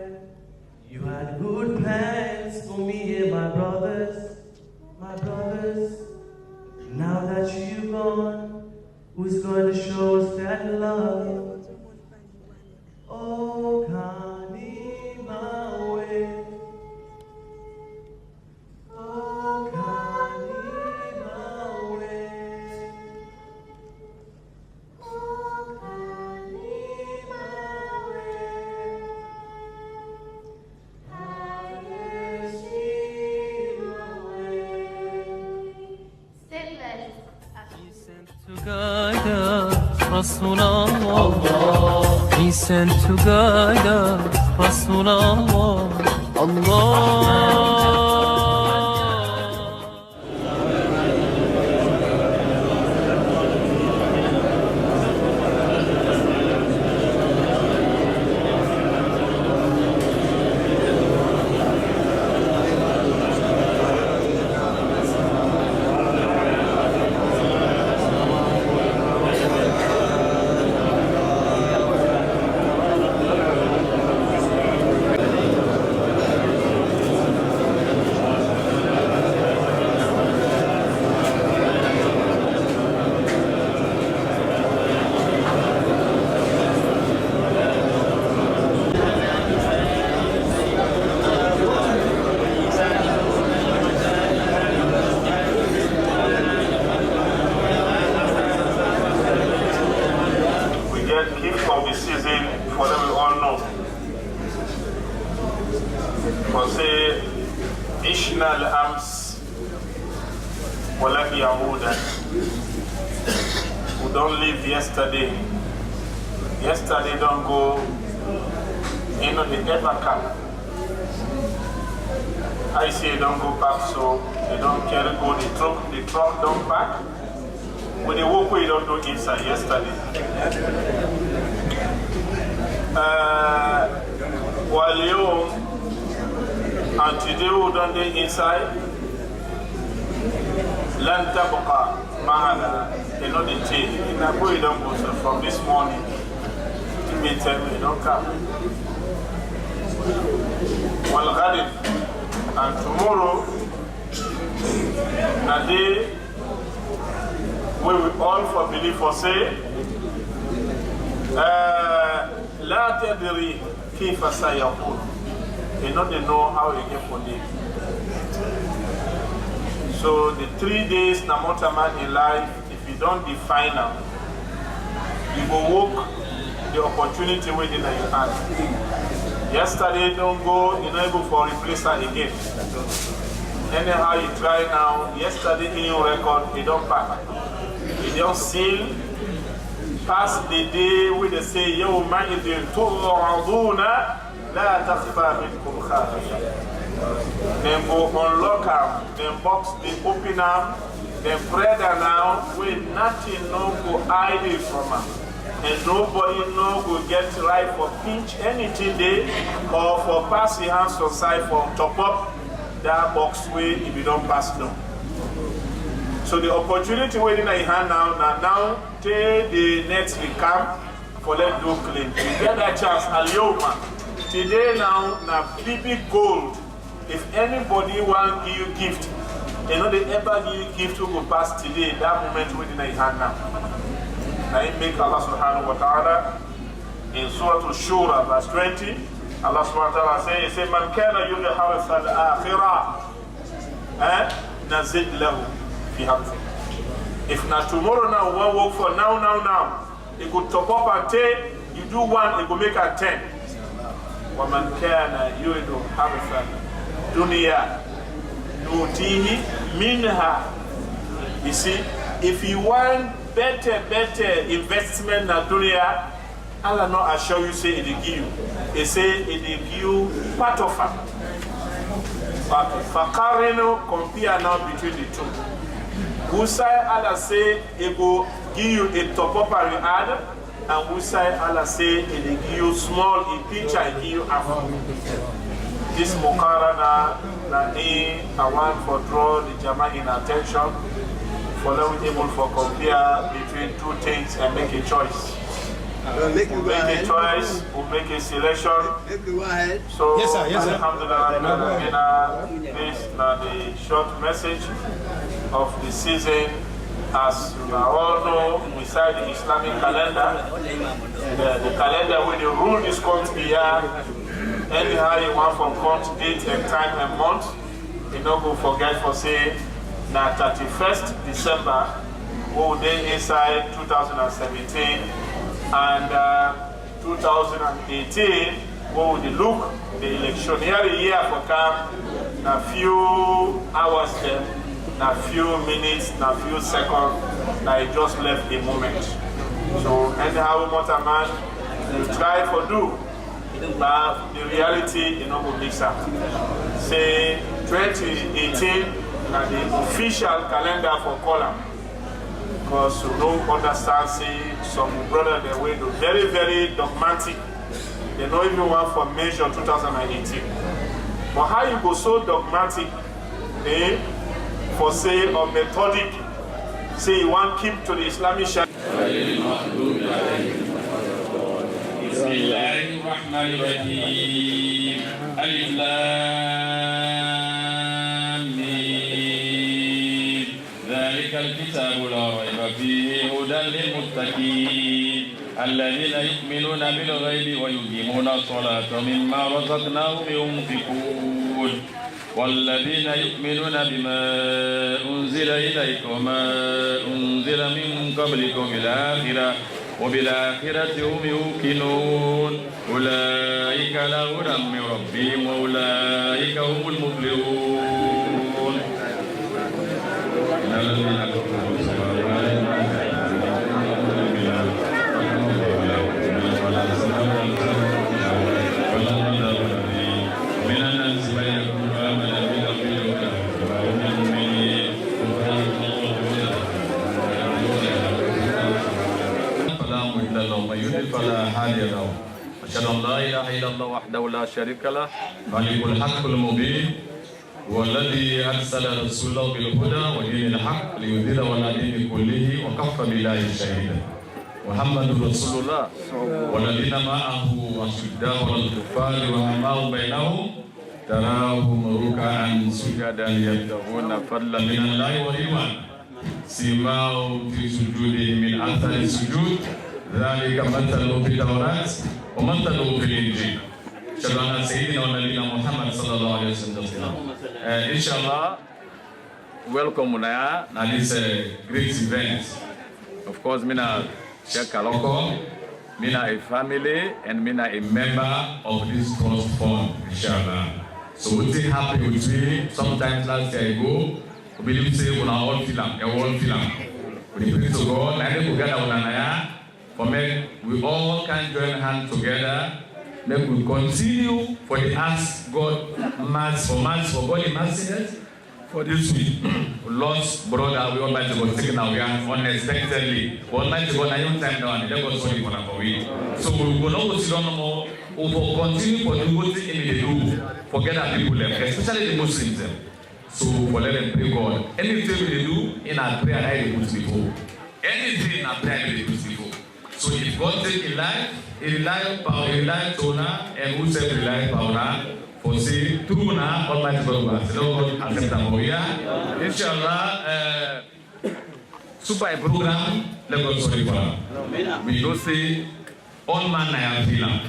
You had good plans for me and my brothers, my brothers. Now that you're gone, who's going to show us that love? Oh, Kanimawe. Oh, Kanimawe. Oh, Kanimawe. He sent to guide us, Rasulallah. He sent to guide us, Rasulallah. Allah. وسي عشنا الأمس ولم يعود. We don't live yesterday. Yesterday don't go, they never come. I say don't go back, so they don't carry go the truck don't back. When they walk away, don't do inside yesterday. While you and today we don't do inside, land tabuka mahana, they know the change. In a way, don't go so from this morning to midtime, they don't come. Well, garden. And tomorrow, na day we will all for believe for say, لا تدري كيف سيكون. They don't know how it get for them. So the 3 days Namotaman in life, if you don't define them, you will walk the opportunity within your hand. Yesterday, don't go, you're not able for replacer again. Anyhow you try now, yesterday in your record, you don't pack. You don't seal. Pass the day where they say, yo, man, if you're لا تخفى منكم خافية. Then go unlock them, then box, then open them, then pray them now, with nothing no go hide it from them. And nobody no go get right for pinch anything there or for pass the hands on side for top up that box way if you don't pass no. So the opportunity waiting in your hand now till the next week come for let do clean. You get that chance Alioma. Today now BB gold. If anybody want give you gift, they know they ever give you gift to go pass today, that moment waiting in your hand now. I make Allah subhanahu wa ta'ala in Surah Al-Shura verse 20. Allah subhanahu wa ta'ala say, Man kana yuri harith al-akhirah nazid lahu fi harith. If not tomorrow now, one work for now, it could top up and 10, you do one, it could make a 10. وَمَنْ كَانَ يُرِدُ حَرِثَ الدُّنْيَا نُؤْتِيهِ مِنْهَا. You see, if you want better investment in dunya, Allah not assure you say it will give you. He say it will give you part of it. But Fakarino compare now between the two. Who say Allah say it will give you a top up and add, and who say Allah say it will give you small in picture and give you half. This Mukarana na I want for draw the Jama in attention. For them able for compare between two things and make a choice. We'll make a choice, we'll make a selection. So, yes, sir. Alhamdulillah, this is the short message of the season. As you all know, beside the Islamic calendar, the calendar where they rule this country here, anyhow you want from count, date and time and month, you don't go forget for say, now 31st December, we day inside 2017 and 2018, we will look the electionary year for come a few hours then, a few minutes, a few seconds, I just left a moment. So anyhow we want a man, you try for do, but the reality you know will mix up. Say 2018 and the official calendar for column. Because you don't understand, see, some brother they way do very dogmatic. They don't even want for measure 2018. But how you go so dogmatic, for say or methodic, say you want keep to the Islamic Sharia. Bismillahirrahmanirrahim. Alif Lam Mim. Dhalika al-kitabu la rayba fihi hudan lil-muttaqin. Alladhina yu'minuna bil-ghaybi wa yuqimuna as-salata mimma razaqnahum yunfiqun. والذين يؤمنون بما أنزل إليك وما أنزل من قبلكم بالآخرة وبالآخرة هم يوقنون أولئك على هدى من ربهم وأولئك هم المفلحون إن الذين كفروا من الناس من يقول آمنا بالله فلا مضل له ومن يضلل فلا هادي له أشهد أن لا إله إلا الله وحده لا شريك له ملك الحق المبين والذي أرسل رسوله بالهدى ودين الحق ليظهره على الدين كله وكفى بالله شهيدا محمد رسول الله والذين معه أشداء على الكفار رحماء بينهم تراهم ركعا سجدا يبتغون فضلا من الله ورضوان سيماهم في سجودهم من أثر السجود ذلك مثل في التوراة ومثل في الإنجيل. Shalom Sayyidina wa Nabina Muhammad sallallahu alaihi wasallam. Inshallah, welcome Munaya. Now this great event. Of course, Mina Sheikh Kaloko, Mina a family and Mina a member of this trust fund. Inshallah. So we're happy with me. Sometimes last year ago, we believe say we are all film, a world film. We pray to God, and then we gather Unanaya for me. We all can join hands together. Make we continue for the ask God mass for God mercies for this week. Lost brother, we Almighty God taken away unexpectedly. Almighty God, I don't time now and let God sorry for that for we. So we will not sit on no more. We will continue for the good thing in the do. Forget our people left, especially the Muslims. So for let them pray God. Anything we do in our prayer, I will put before. Anything in our prayer, I will put before. So if God take a life, he rely on her, and who said rely on her for say through na Almighty God will accept them for ya. Inshallah, super program. Let God sorry for her. We don't say all man I am feeling.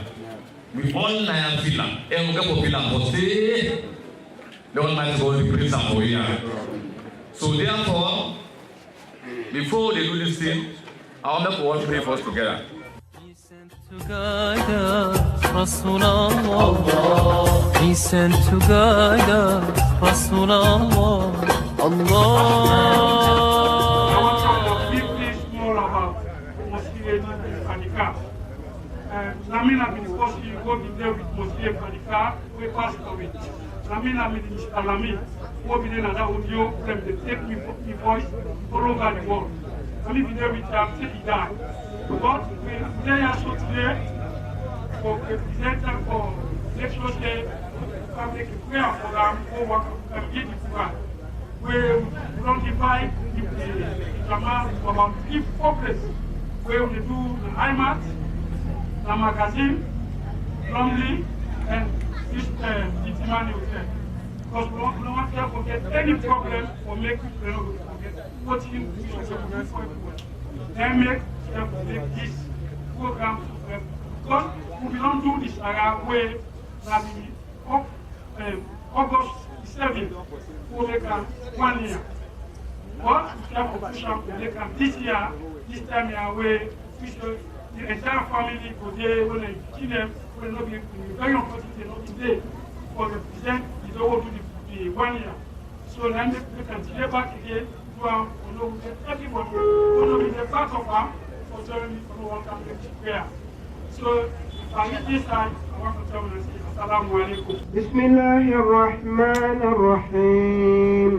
We all I am feeling. And we go feeling for say the Almighty God will praise them for ya. So therefore, before they do this thing, I want to pray for us together. To guide us, Rasulullah. He sent to guide us, Rasulullah. Allah. I want to briefly more about Mosque Fadika. Lamina bin Kosi, who be there with Mosque Fadika, we passed of it. Lamina bin Alami, who be there and audio, them they take me voice all over the world. Lami be there with them till he died. But we are so today for a presenter for lecture day, make a prayer for them, for work and get the prayer. We don't divide the drama for about 4 places where we do the IMAT, the magazine, Lonely, and this Itimani Hotel. Because we don't want to forget any problem or make people forget what you should have for everyone. Then make this program because we don't do this way that August 7th for they can 1 year. But we can push up they can this year, this time year way, the entire family go there when they kill them, will not be very unfortunate, they not be there for the present is all to the 1 year. So then they can delay back again to everybody will be the part of them. So, this time, I want to tell you, Assalamu alaikum. Bismillahir Rahmanir Rahim.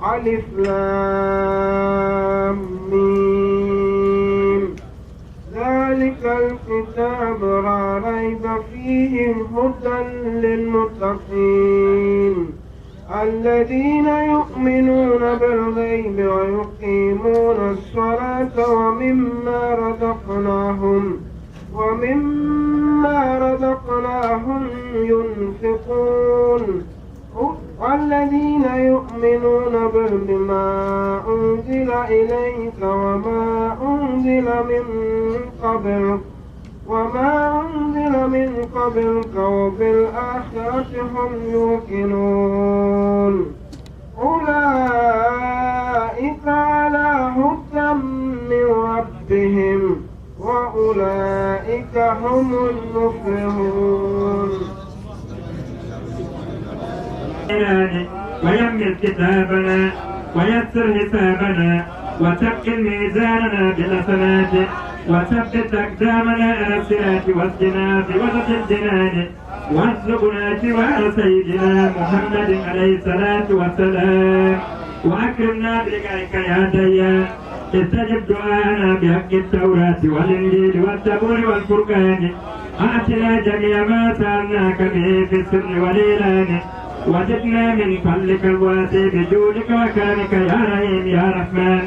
Alif Lam Mim. ذلك الكتاب لا ريب فيه هدى للمتقين الذين يؤمنون بالغيب ويقيمون الصلاة ومما رزقناهم ينفقون والذين يؤمنون بما أنزل إليك وما أنزل من قبلك وبالآخرة هم يوقنون أولئك على هدى من ربهم وأولئك هم المفلحون. ويمن كتابنا ويسر حسابنا وثقل ميزاننا بالحسنات وثبت أقدامنا على الصراط والجنات وسط الجنان وارزقنا جوار سيدنا محمد عليه الصلاة والسلام وأكرمنا بلقائك يا ديان استجب دعاءنا بحق التوراة والإنجيل والزبور والفرقان آتنا جميع ما سألناك به في السر والإعلان وزدنا من فضلك الواسع بجودك وكرمك يا رحيم يا رحمن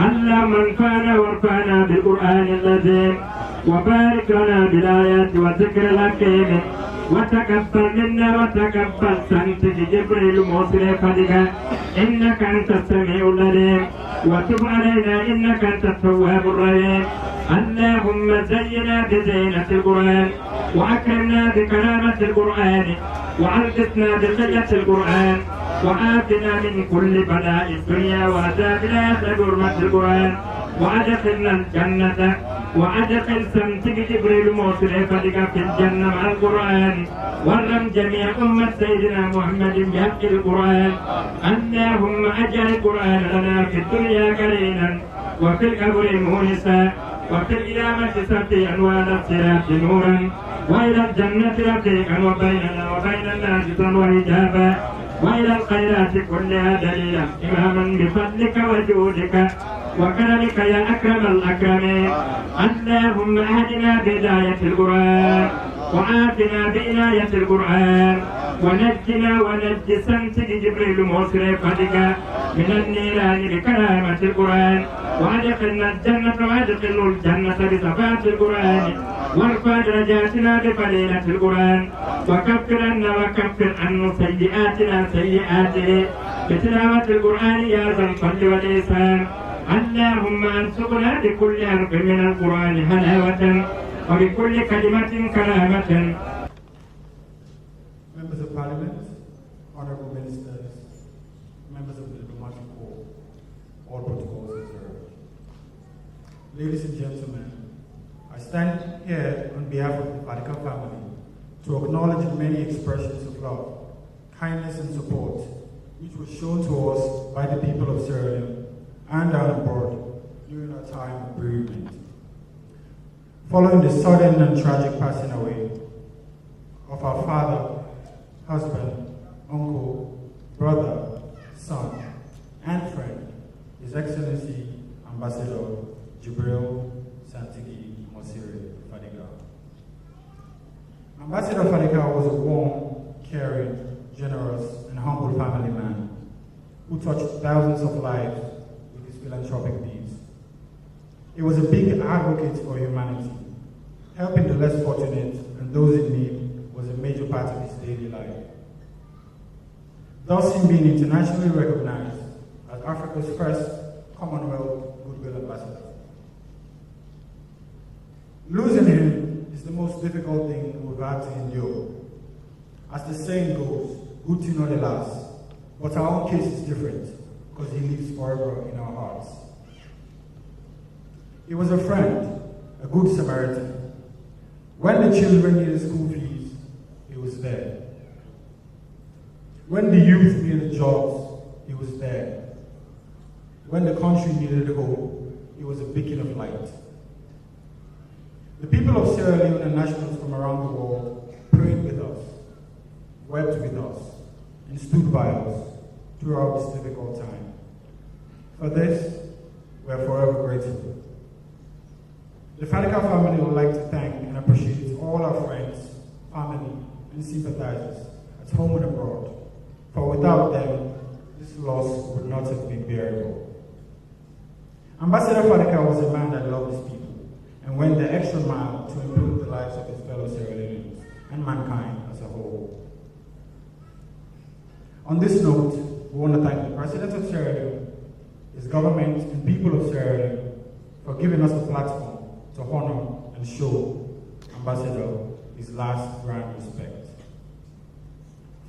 اللهم انفعنا وارفعنا بالقرآن العظيم وبارك لنا بالآيات والذكر الحكيم وتقبل منا وتقبل سنتك جبريل موصل فديكا إنك أنت السميع العليم وتب علينا إنك أنت التواب الرحيم اللهم زينا بزينة القرآن وأكرمنا بكرامة القرآن وعرضنا بقية القرآن وآتنا من كل بلاء الدنيا وعذاب الآخرة بحرمة القرآن وأدخلنا الجنة وأدخل سمتك جبريل موصل فديكا في الجنة مع القرآن وارحم جميع أمة سيدنا محمد بحق القرآن اللهم أجعل القرآن لنا في الدنيا كريما وفي القبر مونسا وفي القيامة سفيا وعلى الصراط نورا وإلى الجنة رفيقا وبيننا وبين الناس وحجابا وإلى الخيرات كلها دليلا إماما بفضلك وجودك وكرمك يا أكرم الأكرمين اللهم أهدنا بهداية القرآن وآتنا بعناية القرآن ونجنا ونج سمتك جبريل موصل فديكا من النيران بكرامة القرآن وأدخلنا الجنة وأدخلوا الجنة بصفات القرآن وارفع درجاتنا بفضيلة القرآن وكفر عنا وكفر عنه سيئاتنا سيئاته بتلاوة القرآن يا ذا الفضل والإحسان اللهم ارزقنا بكل حرف من القرآن حلاوة وبكل كلمة كرامة. Members of Parliament, honorable ministers, members of the diplomatic corps, all protocols observed. Ladies and gentlemen, I stand here on behalf of the Fadika family to acknowledge the many expressions of love, kindness and support which were shown to us by the people of Sierra Leone and abroad during our time of bereavement. Following the sudden and tragic passing away of our father, husband, uncle, brother, son, and friend, His Excellency Ambassador Jibril Santigi Mosiri Fadika. Ambassador Fadika was a warm, caring, generous, and humble family man who touched thousands of lives with his philanthropic deeds. He was a big advocate for humanity. Helping the less fortunate and those in need was a major part of his daily life. Thus, him being internationally recognized as Africa's first Commonwealth Goodwill Ambassador. Losing him is the most difficult thing we've had to endure. As the saying goes, good to know the last. But our own case is different because he lives forever in our hearts. He was a friend, a good Samaritan. When the children needed school fees, he was there. When the youth needed jobs, he was there. When the country needed hope, he was a beacon of light. The people of Sierra Leone and nationals from around the world prayed with us, wept with us, and stood by us throughout this difficult time. For this, we are forever grateful. The Fadika family would like to thank and appreciate all our friends, family, and sympathizers at home and abroad, for without them, this loss would not have been bearable. Ambassador Fadika was a man that loved his people and went the extra mile to improve the lives of his fellow Sierra Leoneans and mankind as a whole. On this note, we want to thank the President of Sierra Leone, his government, and people of Sierra Leone for giving us a platform to honor and show Ambassador his last grand respect.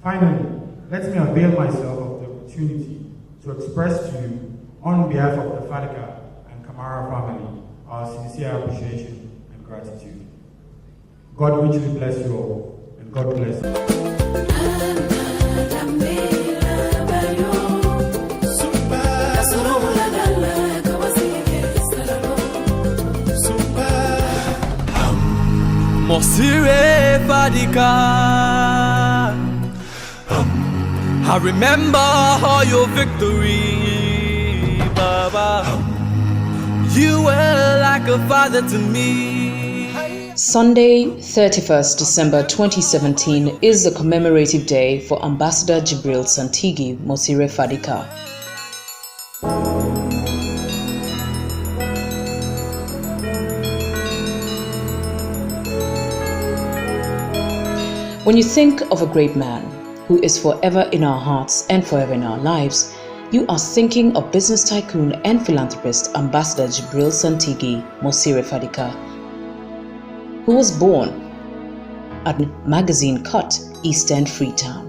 Finally, let me avail myself of the opportunity to express to you, on behalf of the Fadika and Kamara family, our sincere appreciation and gratitude. God richly bless you all, and God bless you. Mosire Fadika, I remember all your victory, Baba. You were like a father to me. Sunday, 31st December 2017 is the commemorative day for Ambassador Jibril Santigi Mosire Fadika. When you think of a great man who is forever in our hearts and forever in our lives, you are thinking of business tycoon and philanthropist Ambassador Jibril Santigi Mosire Fadika, who was born at Magazine Cut, East End, Freetown.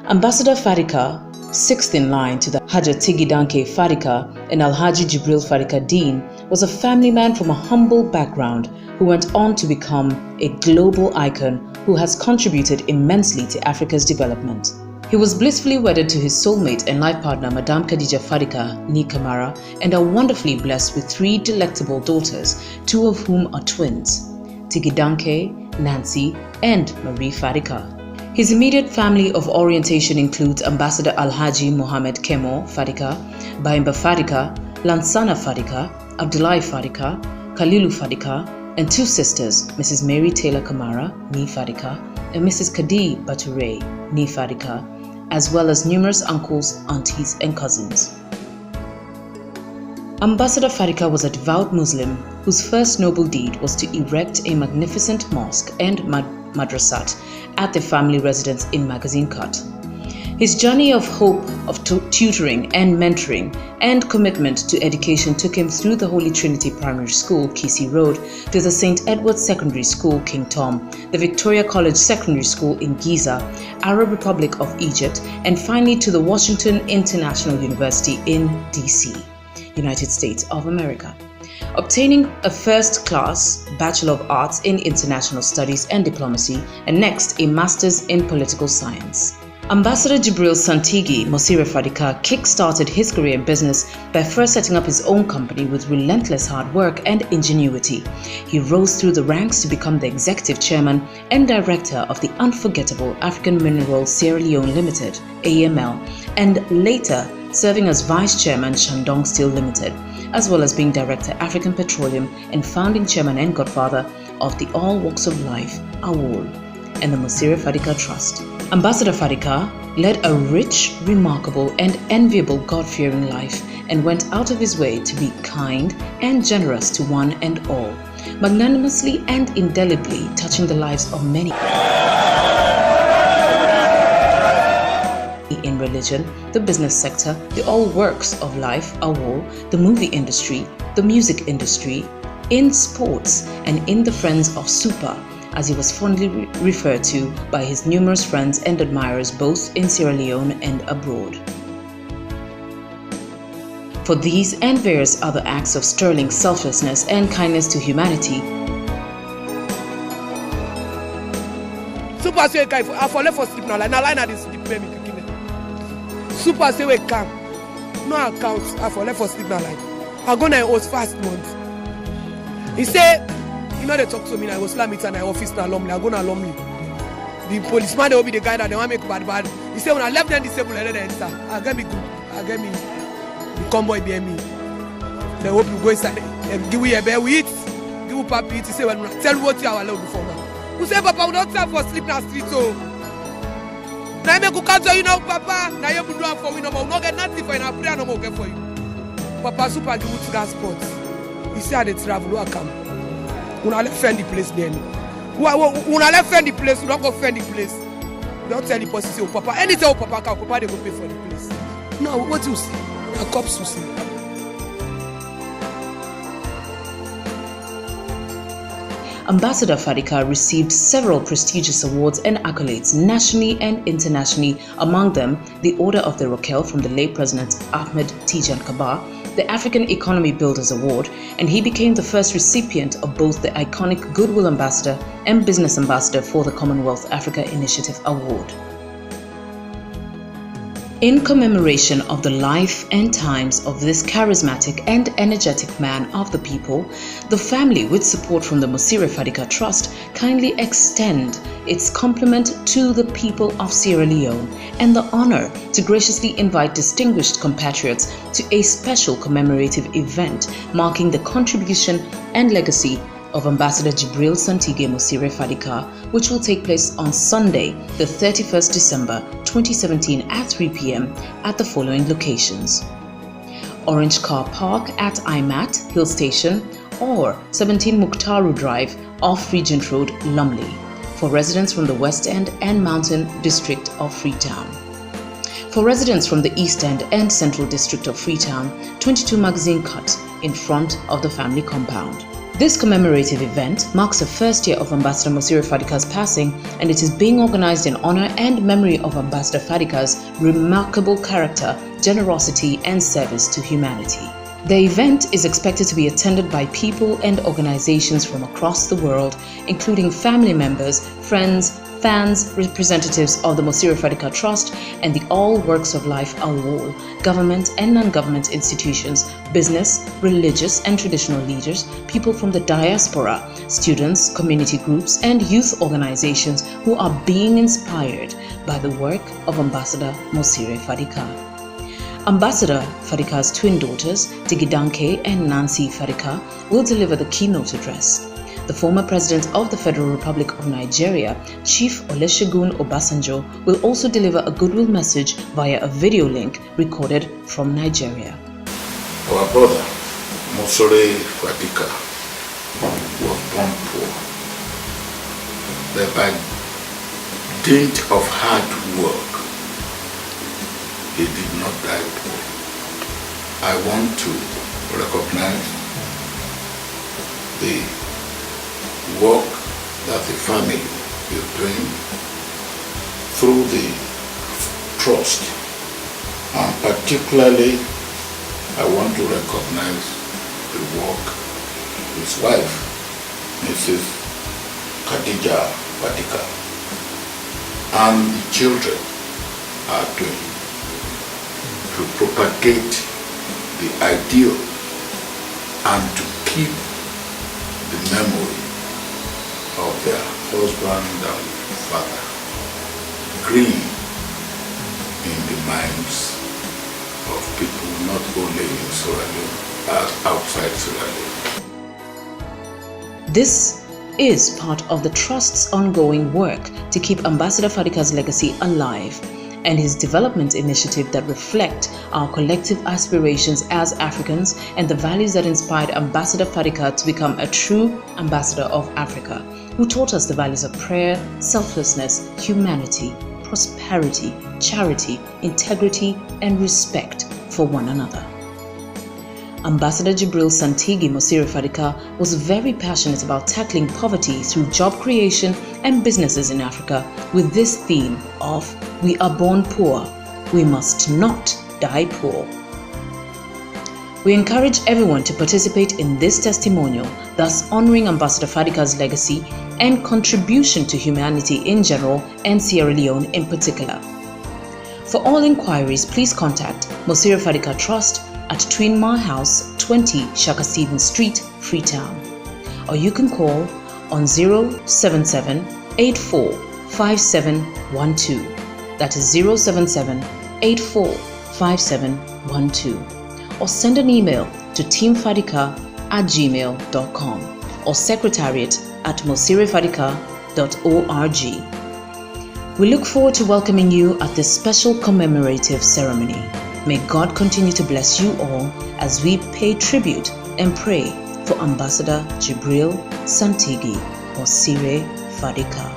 Ambassador Fadika, sixth in line to the Haja Tigidanke Fadika and Alhaji Jibril Fadika Dean, was a family man from a humble background who went on to become a global icon who has contributed immensely to Africa's development. He was blissfully wedded to his soulmate and life partner, Madame Khadija Fadika Ni Kamara, and are wonderfully blessed with 3 delectable daughters, 2 of whom are twins, Tigidanke, Nancy, and Marie Fadika. His immediate family of orientation includes Ambassador Alhaji Mohammed Kemo Fadika, Baimba Fadika, Lansana Fadika, Abdullahi Fadika, Khalilu Fadika, and 2 sisters, Mrs. Mary Taylor Kamara, Ni Fadika, and Mrs. Kadi Bature, Ni Fadika, as well as numerous uncles, aunties, and cousins. Ambassador Fadika was a devout Muslim whose first noble deed was to erect a magnificent mosque and madrasat at their family residence in Magazine Cut. His journey of hope, of tutoring and mentoring, and commitment to education took him through the Holy Trinity Primary School, Kisi Road, to the St. Edward's Secondary School, King Tom, the Victoria College Secondary School in Giza, Arab Republic of Egypt, and finally to the Washington International University in DC, United States of America, obtaining a first-class Bachelor of Arts in International Studies and Diplomacy, and next a Master's in Political Science. Ambassador Jibril Santigi Mosire Fadika kick-started his career in business by first setting up his own company with relentless hard work and ingenuity. He rose through the ranks to become the executive chairman and director of the unforgettable African Mineral Sierra Leone Limited, AML, and later serving as vice chairman Shandong Steel Limited, as well as being director African Petroleum and founding chairman and godfather of the All Walks of Life, AWOL, and the Mosire Fadika Trust. Ambassador Fadika led a rich, remarkable, and enviable God-fearing life and went out of his way to be kind and generous to one and all, magnanimously and indelibly touching the lives of many. In religion, the business sector, the all works of life, AWOL, the movie industry, the music industry, in sports, and in the Friends of Super, as he was fondly referred to by his numerous friends and admirers both in Sierra Leone and abroad. For these and various other acts of sterling selflessness and kindness to humanity, Super say I fall for sleep now, like now line at this sleep baby. Super say we come. No account, I fall for sleep now like. I go na host fast month. He say, you know they talk to me now, I was slam it and I office na alumni, I go na alumni. The policeman they will be the guy that they want make bad. He say when I left them disabled, I let them enter. I get me good. I get me the convoy behind me. They hope you go inside and give you a bear we eat. Give you papi eat. He say when tell what you are allowed before now. Who say papa we don't time for sleep na street so. Now make you cancel you now papa. Now you do one for we no more. We not get nothing for you. Now prayer no more get for you. Papa super give you transport. He say I dey travel I come. Una let find the place then. Una let find the place, we don't go find the place. Don't tell the person say, oh papa, anything oh papa can, papa they go pay for the place. No, what you see? A cops you see. Ambassador Fadika received several prestigious awards and accolades nationally and internationally, among them the Order of the Rokel from the late President Ahmed Tijan Kabar, the African Economy Builders Award, and he became the first recipient of both the iconic Goodwill Ambassador and Business Ambassador for the Commonwealth Africa Initiative Award. In commemoration of the life and times of this charismatic and energetic man of the people, the family, with support from the Mosire Fadika Trust, kindly extend its compliment to the people of Sierra Leone and the honor to graciously invite distinguished compatriots to a special commemorative event marking the contribution and legacy of Ambassador Jibril Santige Mosire Fadika, which will take place on Sunday, the 31st December 2017 at 3 p.m. at the following locations: Orange Car Park at IMAT Hill Station or 17 Mukhtaru Drive off Regent Road, Lumley, for residents from the West End and Mountain District of Freetown. For residents from the East End and Central District of Freetown, 22 Magazine Cut in front of the family compound. This commemorative event marks the first year of Ambassador Mosire Fadika's passing, and it is being organized in honor and memory of Ambassador Fadika's remarkable character, generosity, and service to humanity. The event is expected to be attended by people and organizations from across the world, including family members, friends, fans, representatives of the Mosire Fadika Trust and the All Works of Life Al-Wall, government and non-government institutions, business, religious and traditional leaders, people from the diaspora, students, community groups and youth organizations who are being inspired by the work of Ambassador Mosire Fadika. Ambassador Fadika's twin daughters, Tigidanke and Nancy Fadika, will deliver the keynote address. The former President of the Federal Republic of Nigeria, Chief Olusegun Obasanjo, will also deliver a goodwill message via a video link recorded from Nigeria. Our brother, Mosire Fadika, was born poor. But by dint of hard work, he did not die poor. I want to recognize the work that the family is doing through the trust, and particularly I want to recognize the work his wife, Mrs. Khadija Fadika, and the children are doing to propagate the ideal and to keep the memory of their husband and father green in the minds of people not only in Sierra Leone, but outside Sierra Leone. This is part of the Trust's ongoing work to keep Ambassador Fadika's legacy alive and his development initiative that reflect our collective aspirations as Africans and the values that inspired Ambassador Fadika to become a true ambassador of Africa, who taught us the values of prayer, selflessness, humanity, prosperity, charity, integrity, and respect for one another. Ambassador Jibril Santige Mosire Fadika was very passionate about tackling poverty through job creation and businesses in Africa with this theme of "We are born poor, we must not die poor." We encourage everyone to participate in this testimonial, thus honoring Ambassador Fadika's legacy and contribution to humanity in general and Sierra Leone in particular. For all inquiries, please contact Mosire Fadika Trust at Twin Mar House, 20 Shaka Stevens Street, Freetown. Or you can call on 077 84 5712. That is 077 84 5712. Or send an email to teamfadika@gmail.com or secretariat@mosirefadika.org. We look forward to welcoming you at this special commemorative ceremony. May God continue to bless you all as we pay tribute and pray for Ambassador Jibril Santige Mosire Fadika.